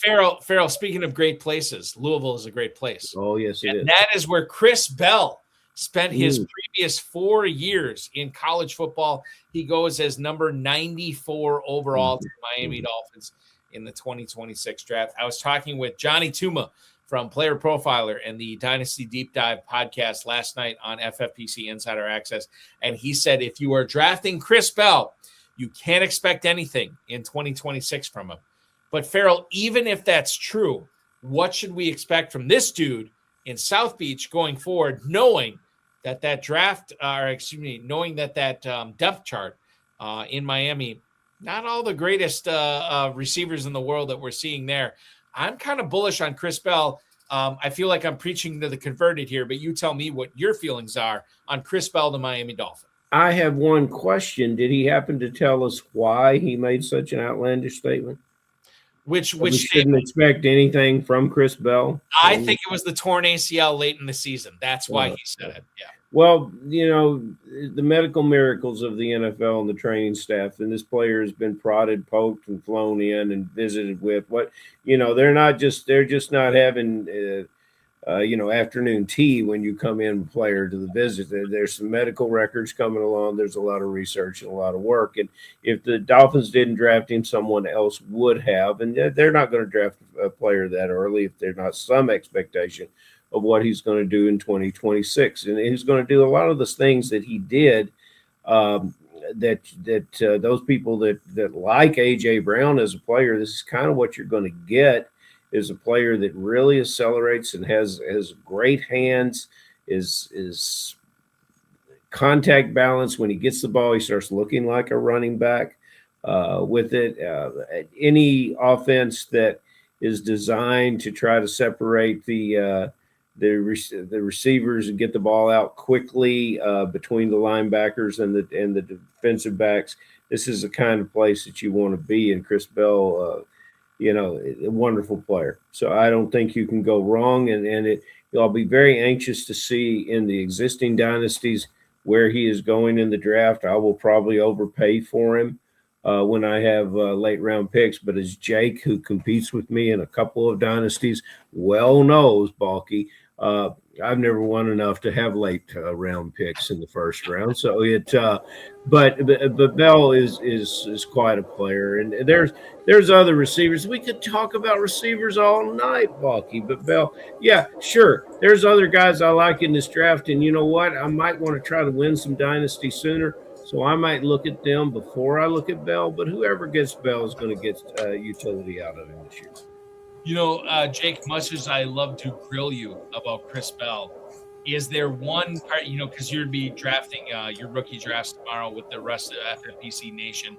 Ferrell, speaking of great places, Louisville is a great place. Oh, yes, it is. That is where Chris Bell spent his previous 4 years in college football. He goes as number 94 overall to the Miami Dolphins in the 2026 draft. I was talking with Johnny Tuma from Player Profiler and the Dynasty Deep Dive podcast last night on FFPC Insider Access. And he said, if you are drafting Chris Bell, you can't expect anything in 2026 from him. But Ferrell, even if that's true, what should we expect from this dude in South Beach going forward, knowing that knowing that depth chart in Miami, not all the greatest receivers in the world that we're seeing there. I'm kind of bullish on Chris Bell. I feel like I'm preaching to the converted here, but you tell me what your feelings are on Chris Bell, the Miami Dolphin. I have one question. Did he happen to tell us why he made such an outlandish statement? Which shouldn't expect anything from Chris Bell? I think it was the torn ACL late in the season. That's why he said it. Yeah. Well, the medical miracles of the NFL and the training staff, and this player has been prodded, poked, and flown in and visited with they're just not having, afternoon tea when you come in player to the visit. There's some medical records coming along. There's a lot of research and a lot of work. And if the Dolphins didn't draft him, someone else would have. And they're not going to draft a player that early if there's not some expectation of what he's going to do in 2026. And he's going to do a lot of the things that he did those people that like A.J. Brown as a player, this is kind of what you're going to get, is a player that really accelerates and has great hands, is contact balance. When he gets the ball, he starts looking like a running back with it. Any offense that is designed to try to separate the receivers and get the ball out quickly between the linebackers and the defensive backs, this is the kind of place that you want to be. And Chris Bell, a wonderful player. So I don't think you can go wrong. And I'll be very anxious to see in the existing dynasties where he is going in the draft. I will probably overpay for him when I have late round picks. But as Jake, who competes with me in a couple of dynasties, well knows, Balky, I've never won enough to have late round picks in the first round. So but Bell is quite a player, and there's other receivers. We could talk about receivers all night, Balky, but Bell, yeah, sure. There's other guys I like in this draft, and you know what? I might want to try to win some dynasty sooner. So I might look at them before I look at Bell, but whoever gets Bell is going to get utility out of him this year. You know, Jake, much as I love to grill you about Chris Bell, is there one part, you know, because you're going to be drafting your rookie drafts tomorrow with the rest of FFPC Nation,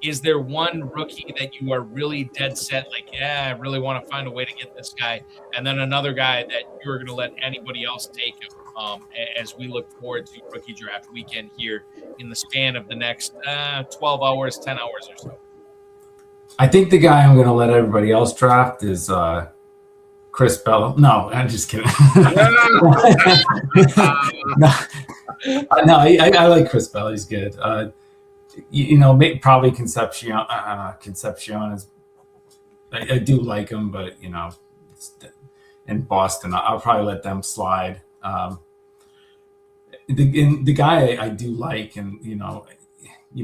is there one rookie that you are really dead set, like, yeah, I really want to find a way to get this guy, and then another guy that you're going to let anybody else take him as we look forward to rookie draft weekend here in the span of the next 12 hours, 10 hours or so? I think the guy I'm going to let everybody else draft is Chris Bell. No, I'm just kidding. No, I like Chris Bell. He's good. You know, probably Concepcion is. I do like him, but you know, in Boston, I'll probably let them slide. The guy I do like, and you know,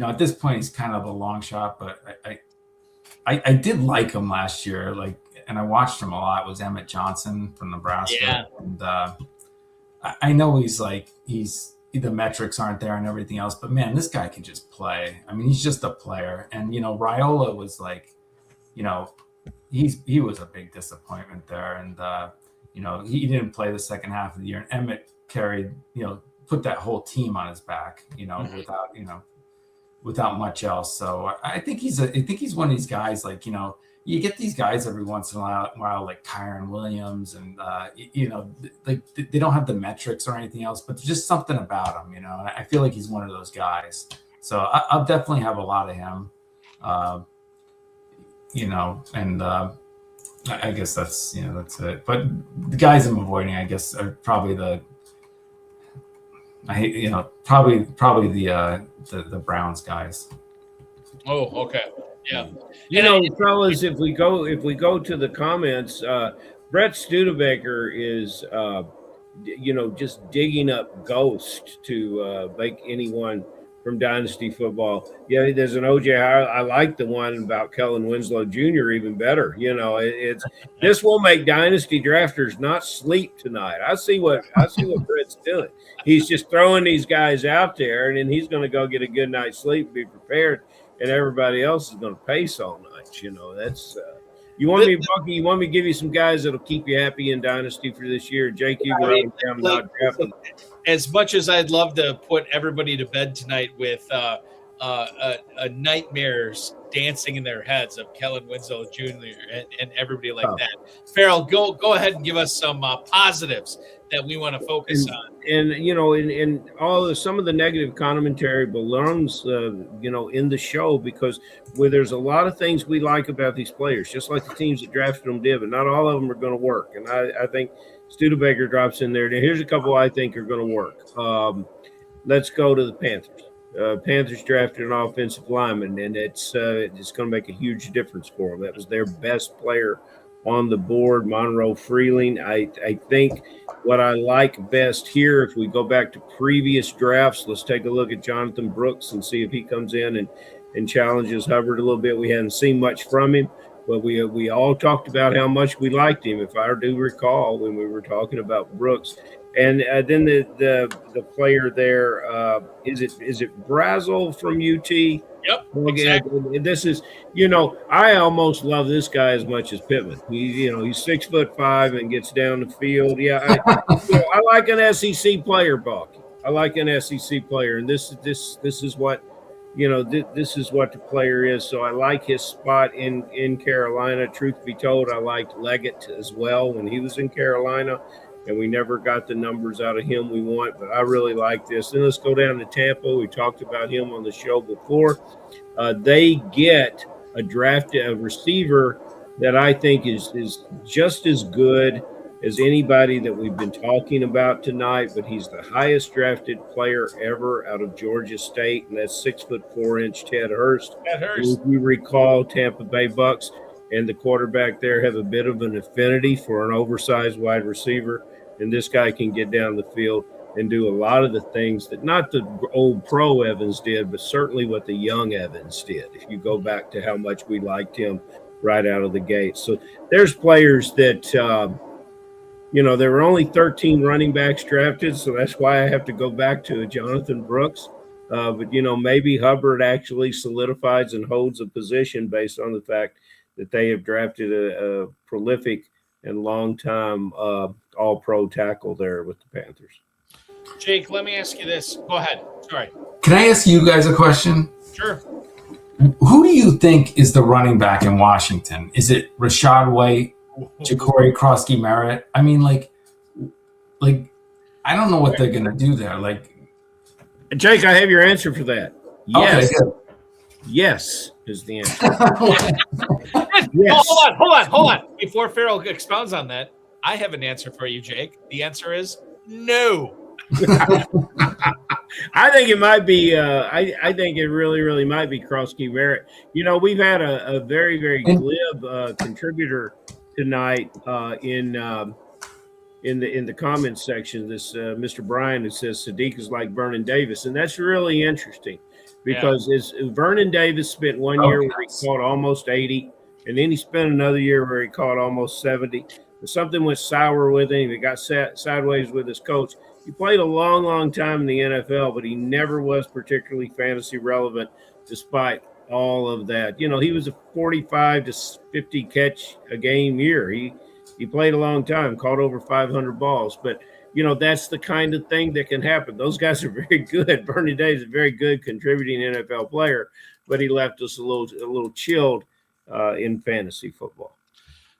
at this point he's kind of a long shot, but I did like him last year, like, and I watched him a lot. Was Emmett Johnson from Nebraska, yeah. And I know the metrics aren't there and everything else, but man, this guy can just play. I mean, he's just a player. And you know, Raiola was like, you know, he was a big disappointment there, and you know, he didn't play the second half of the year. And Emmett carried, you know, put that whole team on his back, you know, without much else. So I think he's one of these guys, like, you know, you get these guys every once in a while like Kyron Williams, and you know, like they don't have the metrics or anything else, but there's just something about him, you know. And I feel like he's one of those guys. So I'll definitely have a lot of him, you know, and I guess that's it. But the guys I'm avoiding, I guess, are probably probably the Browns guys. Oh, okay. Yeah. You know, fellas, if we go to the comments, Brett Studebaker is, you know, just digging up ghosts to make anyone from Dynasty football. Yeah, there's an OJ. I like the one about Kellen Winslow Jr. even better. You know, this will make Dynasty drafters not sleep tonight. I see what Brett's doing. He's just throwing these guys out there, and then he's going to go get a good night's sleep, be prepared, and everybody else is going to pace all night. You know, that's you want me, Bucky. You want me to give you some guys that'll keep you happy in Dynasty for this year? Jake, you go down not drafting. As much as I'd love to put everybody to bed tonight with nightmares dancing in their heads of Kellen Winslow Jr. and everybody like that, Ferrell, go ahead and give us some positives that we want to focus on. And you know, in all some of the negative commentary belongs, you know, in the show, because there's a lot of things we like about these players, just like the teams that drafted them did, but not all of them are going to work. And I think Studebaker drops in there. Now, here's a couple I think are going to work. Let's go to the Panthers. Panthers drafted an offensive lineman, and it's going to make a huge difference for them. That was their best player on the board, Monroe Freeling. I think what I like best here, if we go back to previous drafts, let's take a look at Jonathan Brooks and see if he comes in and challenges Hubbard a little bit. We hadn't seen much from him, but we all talked about how much we liked him, if I do recall, when we were talking about Brooks. And then the player there, is it Brazel from UT? Yep, exactly. This is, you know, I almost love this guy as much as Pittman. He's 6'5" and gets down the field. Yeah, I like an SEC player, Buck. I like an SEC player, and this is what, you know, this is what the player is. So I like his spot in Carolina. Truth be told, I liked Leggett as well when he was in Carolina, and we never got the numbers out of him we want, but I really like this. Then let's go down to Tampa. We talked about him on the show before. They get a receiver that I think is just as good as anybody that we've been talking about tonight, but he's the highest drafted player ever out of Georgia State, and that's 6'4" Ted Hurst. If you recall, Tampa Bay Bucks and the quarterback there have a bit of an affinity for an oversized wide receiver, and this guy can get down the field and do a lot of the things that not the old pro Evans did, but certainly what the young Evans did, if you go back to how much we liked him right out of the gate. So there's players that there were only 13 running backs drafted, so that's why I have to go back to Jonathan Brooks. But maybe Hubbard actually solidifies and holds a position based on the fact that they have drafted a prolific and long-time all-pro tackle there with the Panthers. Jake, let me ask you this. Go ahead. Sorry. Can I ask you guys a question? Sure. Who do you think is the running back in Washington? Is it Rashad White, Ja'Cory Krosky-Merritt? I mean, like I don't know what they're gonna do there. Like, Jake, I have your answer for that. Yes. Okay, yes is the answer. Yes. Hold on. Before Ferrell expounds on that, I have an answer for you, Jake. The answer is no. I think it might be. I think it really might be Krosky-Merritt. We've had a very, very glib contributor tonight in the comments section. This Mr. Bryan, who says Sadiq is like Vernon Davis, and that's really interesting because Vernon Davis spent 1 year where he caught almost 80, and then he spent another year where he caught almost 70. Something went sour with him. He got sideways with his coach. He played a long time in the NFL, but he never was particularly fantasy relevant despite all of that. He was a 45 to 50 catch a game year. He played a long time, caught over 500 balls. But, that's the kind of thing that can happen. Those guys are very good. Bernie Davis is a very good contributing NFL player, but he left us a little chilled in fantasy football.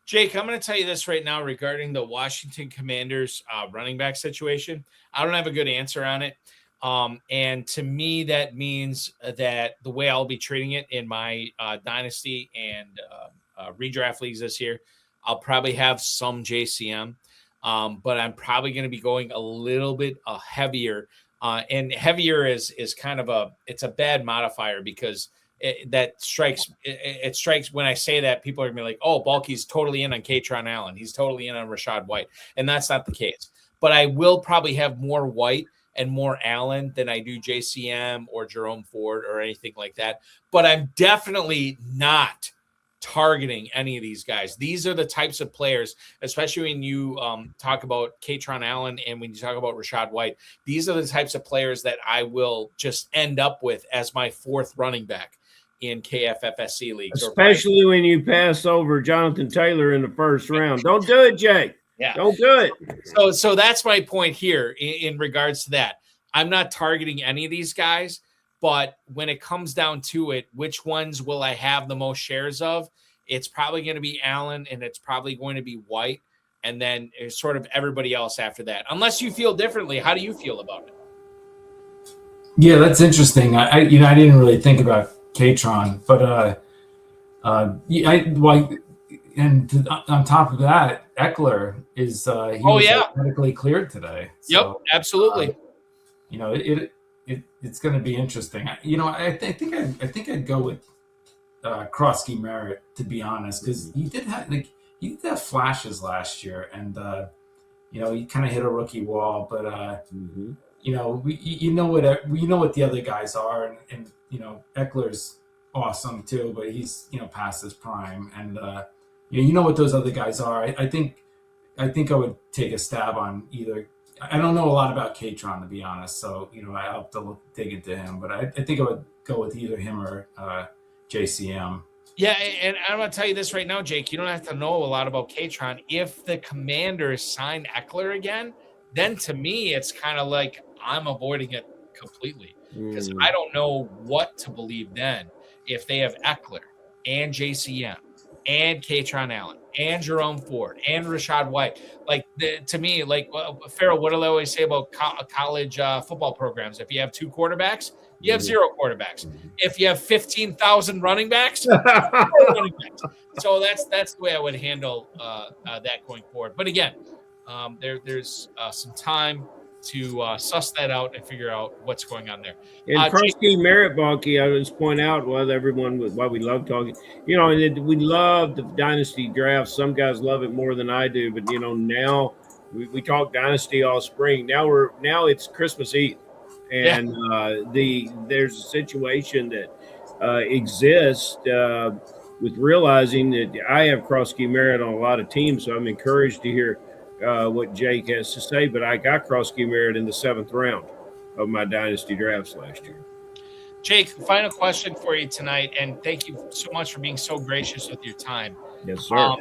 Jake, I'm going to tell you this right now regarding the Washington Commanders running back situation. I don't have a good answer on it. And to me, that means that the way I'll be treating it in my dynasty and redraft leagues this year, I'll probably have some JCM, but I'm probably going to be going a little bit heavier. And heavier is kind of it's a bad modifier because it strikes when I say that, people are gonna be like, oh, Balky's totally in on Katron Allen. He's totally in on Rashad White. And that's not the case. But I will probably have more White and more Allen than I do JCM or Jerome Ford or anything like that. But I'm definitely not targeting any of these guys. These are the types of players, especially when you talk about Katron Allen and when you talk about Rashad White, these are the types of players that I will just end up with as my fourth running back in KFFSC leagues. Especially when you pass over Jonathan Taylor in the first round. Don't do it, Jake. Yeah. Don't do it. So that's my point here in regards to that. I'm not targeting any of these guys, but when it comes down to it, which ones will I have the most shares of? It's probably going to be Allen and it's probably going to be White. And then it's sort of everybody else after that. Unless you feel differently, how do you feel about it? Yeah, that's interesting. I didn't really think about Katron, but on top of that, Eckler is medically cleared today. Yep, absolutely. It's going to be interesting. I think I'd go with Krosky-Merritt, to be honest, because he did have flashes last year, and he kind of hit a rookie wall, but we know what the other guys are, and Eckler's awesome too, but he's past his prime, and you know what those other guys are. I think I would take a stab on either. I don't know a lot about Katron, to be honest, so I have to dig into him, but I think I would go with either him or JCM. Yeah, and I'm going to tell you this right now, Jake. You don't have to know a lot about Katron. If the Commanders sign Eckler again, then to me, it's kind of like I'm avoiding it completely because I don't know what to believe then if they have Eckler and JCM and Katron Allen and Jerome Ford and Rashad White. To me, Ferrell, what do I always say about college football programs? If you have two quarterbacks, you have zero quarterbacks. If you have 15,000 running backs, running backs. So that's the way I would handle that going forward. But again, there's some time to suss that out and figure out what's going on there. And cross-key merit, Balky, I just point out why we love talking. You know, we love the dynasty draft. Some guys love it more than I do, but now we talk dynasty all spring. Now it's Christmas Eve, and there's a situation that exists with realizing that I have cross-key merit on a lot of teams, so I'm encouraged to hear what Jake has to say, but I got cross-key merit in the 7th round of my dynasty drafts last year. Jake, final question for you tonight, and thank you so much for being so gracious with your time. Yes, sir.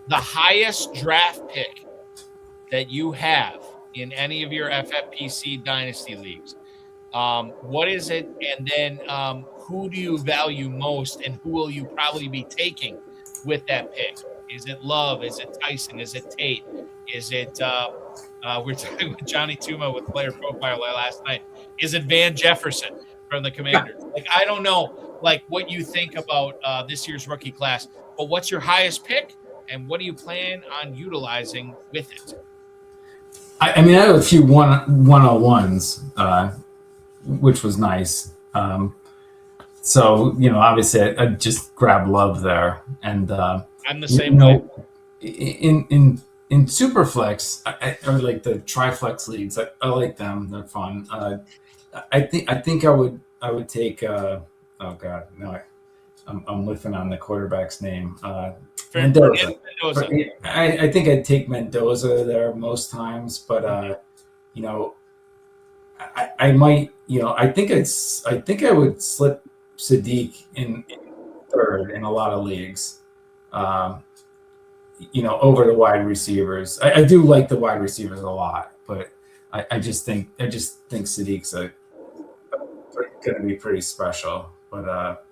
The highest draft pick that you have in any of your FFPC dynasty leagues, what is it? And then who do you value most, and who will you probably be taking with that pick? Is it Love? Is it Tyson? Is it Tate? Is it we're talking with Johnny Tuma with Player Profile last night. Is it Van Jefferson from the Commanders? Like, I don't know like what you think about this year's rookie class, but what's your highest pick and what do you plan on utilizing with it? I mean, I have a few 101s, which was nice. So, obviously I just grab Love there. And I'm the same way. In Superflex, or like the Triflex leagues, I like them. They're fun. I think I would take. Oh God, no! I'm whiffing on the quarterback's name. Mendoza. I think I'd take Mendoza there most times, but I might. I think I would slip Sadiq in 3rd in a lot of leagues. Over the wide receivers. I do like the wide receivers a lot, but I just think Sadiq's going to be pretty special. But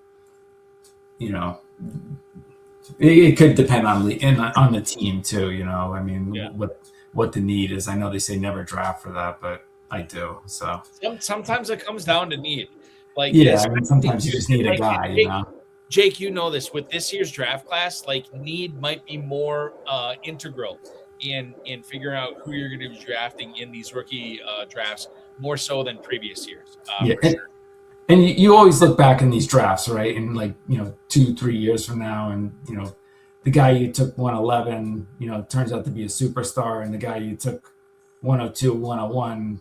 it could depend on the team too. I mean, what the need is. I know they say never draft for that, but I do. So sometimes it comes down to need. Like sometimes you just need a guy. Jake, you know this with this year's draft class, like need might be more integral in figuring out who you're going to be drafting in these rookie drafts more so than previous years. Sure. And you always look back in these drafts, right? And 2-3 years from now, and the guy you took 111, turns out to be a superstar, and the guy you took 102, 101,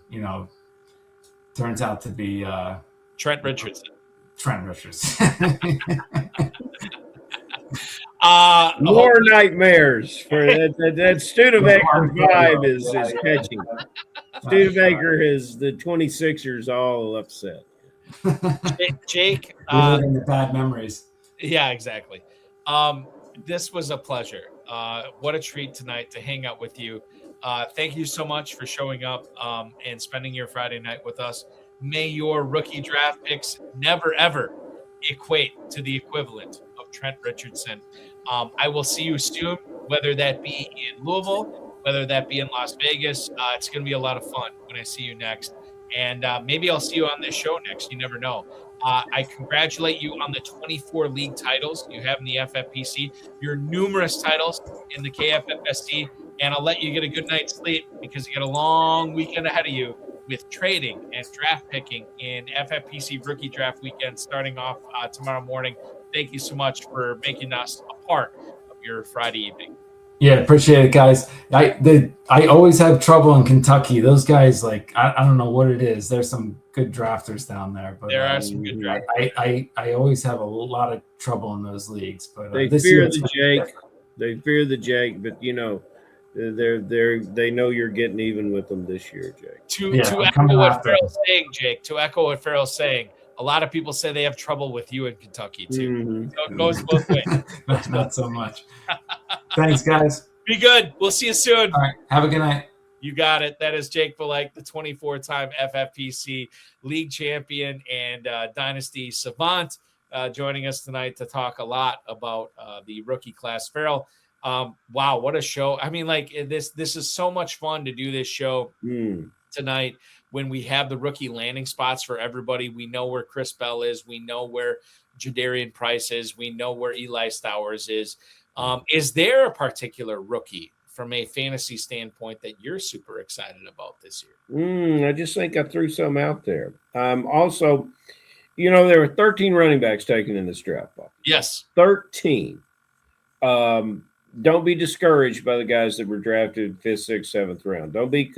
turns out to be Trent Richardson. More nightmares for that Studebaker vibe is catching. Studebaker is the 26ers all upset. Jake, living the bad memories. Yeah, exactly. This was a pleasure. What a treat tonight to hang out with you. Thank you so much for showing up and spending your Friday night with us. May your rookie draft picks never, ever equate to the equivalent of Trent Richardson. I will see you soon, whether that be in Louisville, whether that be in Las Vegas. It's going to be a lot of fun when I see you next. And maybe I'll see you on this show next. You never know. I congratulate you on the 24 league titles you have in the FFPC, your numerous titles in the KFFSC, and I'll let you get a good night's sleep because you got a long weekend ahead of you with trading and draft picking in FFPC Rookie Draft Weekend starting off tomorrow morning. Thank you so much for making us a part of your Friday evening. Yeah, appreciate it, guys. I always have trouble in Kentucky. Those guys, I don't know what it is. There's some good drafters down there, but there are some good drafters. I always have a lot of trouble in those leagues. But they fear the Jake. They fear the Jake, but they know you're getting even with them this year, Jake. To echo what Ferrell's saying, Jake. To echo what Ferrell's saying, a lot of people say they have trouble with you in Kentucky too. Mm-hmm. So it goes both ways. Not so much. Thanks, guys. Be good. We'll see you soon. All right. Have a good night. You got it. That is Jake Valeich, the 24-time FFPC league champion and dynasty savant, joining us tonight to talk a lot about the rookie class. Ferrell, wow, what a show. I mean, this is so much fun to do this show tonight when we have the rookie landing spots for everybody. We know where Chris Bell is. We know where Jadarian Price is. We know where Eli Stowers is. Is there a particular rookie from a fantasy standpoint that you're super excited about this year? I just think I threw some out there. Also, there were 13 running backs taken in this draft. Yes. 13. Don't be discouraged by the guys that were drafted 5th, 6th, 7th round. Don't be,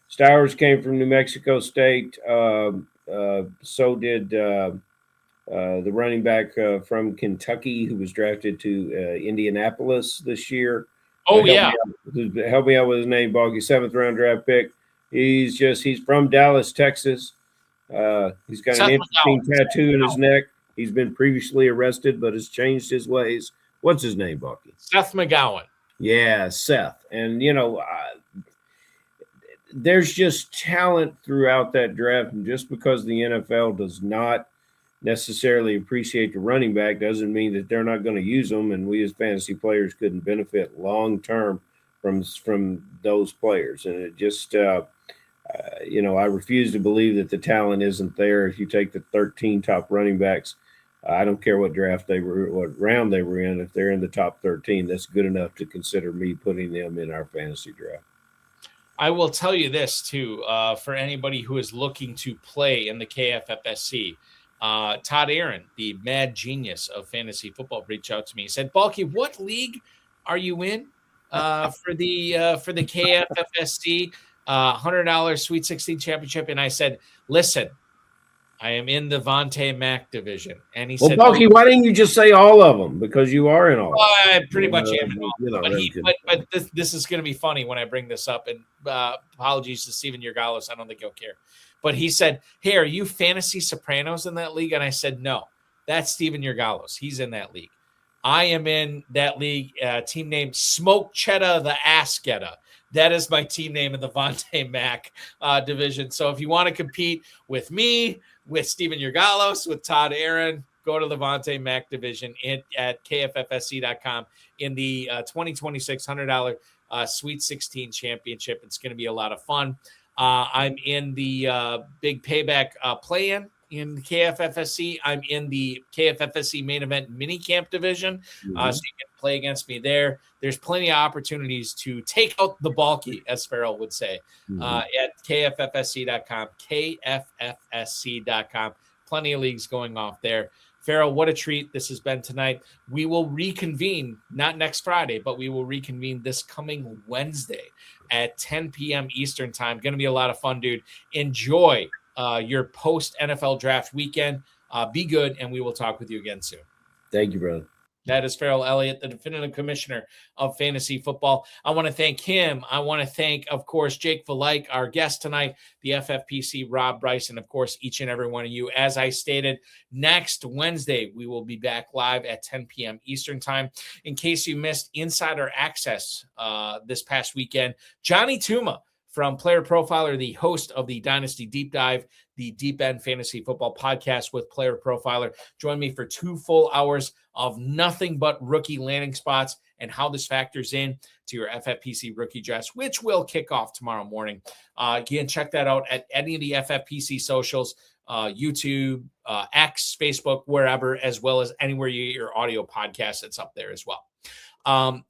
Stowers came from New Mexico State. So did the running back from Kentucky who was drafted to Indianapolis this year. Oh, help me out with his name, Balky. 7th round draft pick. He's from Dallas, Texas. He's got an interesting tattoo in his neck. He's been previously arrested, but has changed his ways. What's his name, Balky? Seth McGowan. Yeah, Seth. And, there's just talent throughout that draft. And just because the NFL does not necessarily appreciate the running back doesn't mean that they're not going to use them. And we as fantasy players couldn't benefit long-term from those players. And it just, I refuse to believe that the talent isn't there. If you take the 13 top running backs, I don't care what round they were in. If they're in the top 13, that's good enough to consider me putting them in our fantasy draft. I will tell you this too, for anybody who is looking to play in the KFFSC, Todd Aaron, the mad genius of fantasy football, reached out to me. He said, "Balky, what league are you in for the KFFSC $100 Sweet 16 championship?" And I said, "Listen, I am in the Vontae Mack division." And he said, Balky, why didn't you just say all of them? Because you are in all. Well, I pretty much am in all. But this is going to be funny when I bring this up. And apologies to Steven Yergalos. I don't think he'll care. But he said, "Hey, are you Fantasy Sopranos in that league?" And I said, "No, that's Steven Yergalos. He's in that league. I am in that league, team name Smoke Cheddar the Asketta. That is my team name in the Vontae Mack division. So if you want to compete with me, with Steven Yergalos, with Todd Aaron, go to the Vontae Mack division at KFFSC.com in the 2026 $100 Sweet 16 championship. It's going to be a lot of fun. I'm in the big payback play-in in the KFFSC. I'm in the KFFSC Main Event mini camp division. So you can play against me there. There's plenty of opportunities to take out the Balky, as Ferrell would say, at KFFSC.com, KFFSC.com. Plenty of leagues going off there. Ferrell, what a treat this has been tonight. We will reconvene, not next Friday, but we will reconvene this coming Wednesday at 10 p.m. Eastern time. Going to be a lot of fun, dude. Enjoy your post-NFL draft weekend. Be good, and we will talk with you again soon. Thank you, brother. That is Ferrell Elliott, the definitive commissioner of fantasy football. I want to thank him. I want to thank, of course, Jake Valeich, our guest tonight, the FFPC, Rob Bryce, and, of course, each and every one of you. As I stated, next Wednesday, we will be back live at 10 p.m. Eastern time. In case you missed insider access this past weekend, Johnny Tuma from Player Profiler, the host of the Dynasty Deep Dive, the Deep End Fantasy Football podcast with Player Profiler, joined me for 2 full hours of nothing but rookie landing spots and how this factors in to your FFPC rookie dress, which will kick off tomorrow morning. Again, check that out at any of the FFPC socials, YouTube, X, Facebook, wherever, as well as anywhere you get your audio podcast. It's up there as well.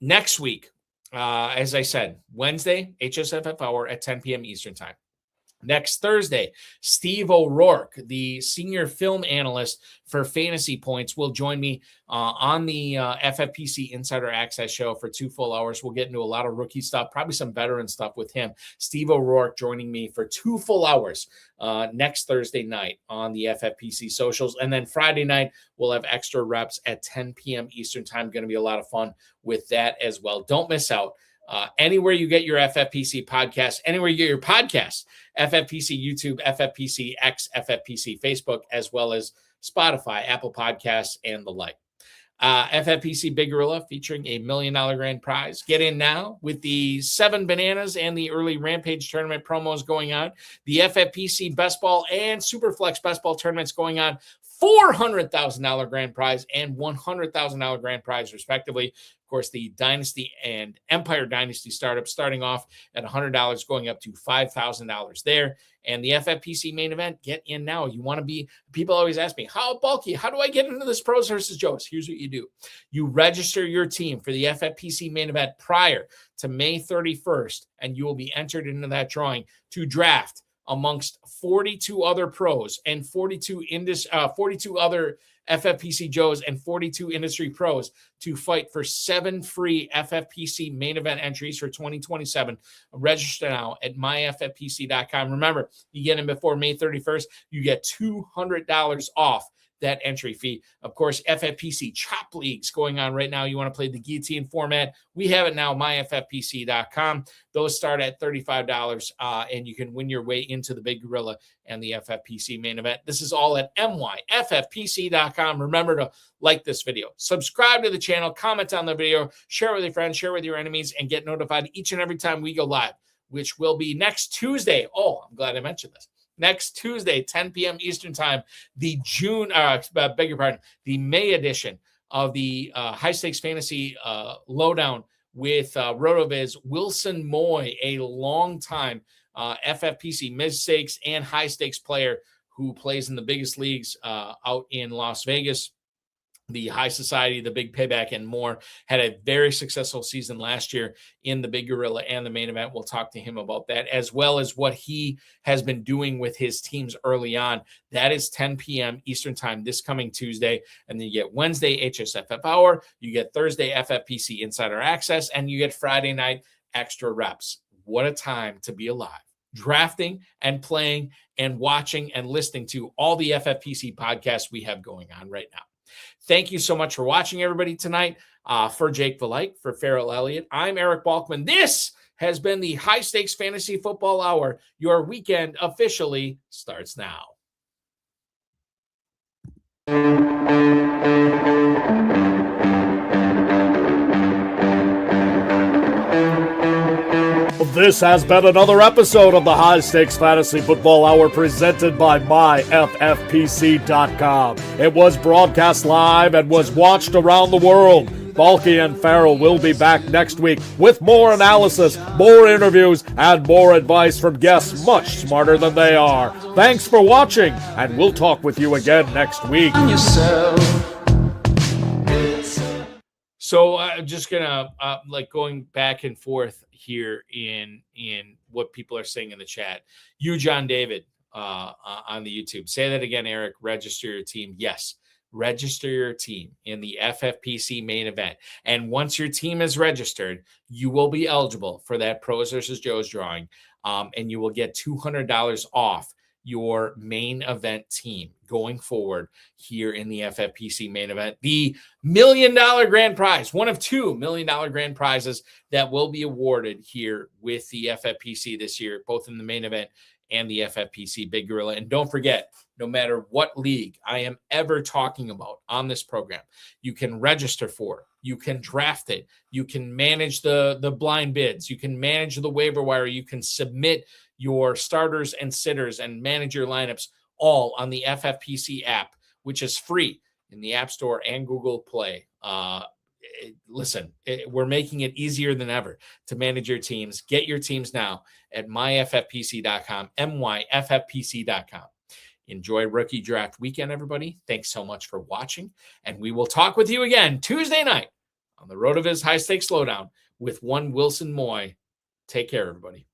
Next week, as I said, Wednesday, HSFF hour at 10 p.m. Eastern time. Next Thursday, Steve O'Rourke, the senior film analyst for Fantasy Points, will join me on the FFPC Insider Access show for 2 full hours. We'll get into a lot of rookie stuff, probably some veteran stuff with him. Steve O'Rourke joining me for 2 full hours next Thursday night on the FFPC socials. And then Friday night, we'll have extra reps at 10 p.m. Eastern time. Going to be a lot of fun with that as well. Don't miss out. Anywhere you get your FFPC podcast, anywhere you get your podcast, FFPC YouTube, FFPC X, FFPC Facebook, as well as Spotify, Apple Podcasts, and the like. FFPC Big Gorilla featuring $1 million grand prize. Get in now with the 7 bananas and the early Rampage tournament promos going on. The FFPC Best Ball and Superflex Best Ball tournaments going on. $400,000 grand prize and $100,000 grand prize, respectively. Of course, the Dynasty and Empire Dynasty startup starting off at $100, going up to $5,000 there. And the FFPC main event, get in now. You want to be, people always ask me, how bulky? How do I get into this Pros versus Joes? Here's what you do. You register your team for the FFPC main event prior to May 31st, and you will be entered into that drawing to draft amongst 42 other pros and 42 other FFPC Joes and 42 industry pros to fight for 7 free FFPC main event entries for 2027. Register now at myffpc.com. Remember, you get in before May 31st, you get $200 off that entry fee. Of course, FFPC Chop Leagues going on right now. You want to play the guillotine format. We have it now, myffpc.com. Those start at $35, and you can win your way into the Big Gorilla and the FFPC main event. This is all at myffpc.com. Remember to like this video, subscribe to the channel, comment on the video, share with your friends, share with your enemies, and get notified each and every time we go live, which will be next Tuesday. Oh, I'm glad I mentioned this. Next Tuesday, 10 p.m. Eastern time, the May edition of the High Stakes Fantasy Lowdown with RotoViz, Wilson Moy, a longtime FFPC mid-stakes and high-stakes player who plays in the biggest leagues out in Las Vegas, the High Society, the Big Payback, and more. Had a very successful season last year in the Big Gorilla and the main event. We'll talk to him about that, as well as what he has been doing with his teams early on. That is 10 p.m. Eastern time this coming Tuesday. And then you get Wednesday HSFF Hour, you get Thursday FFPC Insider Access, and you get Friday night extra reps. What a time to be alive. Drafting and playing and watching and listening to all the FFPC podcasts we have going on right now. Thank you so much for watching, everybody, tonight. For Jake Valeich, for Ferrell Elliott, I'm Eric Balkman. This has been the High Stakes Fantasy Football Hour. Your weekend officially starts now. This has been another episode of the High Stakes Fantasy Football Hour presented by myffpc.com. It was broadcast live and was watched around the world. Balky and Ferrell will be back next week with more analysis, more interviews, and more advice from guests much smarter than they are. Thanks for watching, and we'll talk with you again next week. So just gonna going back and forth here in what people are saying in the chat. You, John David, on the YouTube. Say that again, Eric. Register your team. Yes, register your team in the FFPC main event. And once your team is registered, you will be eligible for that Pros versus Joes drawing, and you will get $200 off your main event team going forward here in the FFPC main event. The $1 million grand prize, one of $2 million grand prizes that will be awarded here with the FFPC this year, both in the main event and the FFPC Big Gorilla. And don't forget, no matter what league I am ever talking about on this program, you can register for, you can draft it, you can manage the blind bids, you can manage the waiver wire, you can submit your starters and sitters and manage your lineups all on the FFPC app, which is free in the App Store and Google Play. Listen, we're making it easier than ever to manage your teams. Get your teams now at myffpc.com, myffpc.com. Enjoy Rookie Draft Weekend, everybody. Thanks so much for watching, and we will talk with you again Tuesday night on the RotoViz High Stakes Slowdown with one Wilson Moy. Take care, everybody.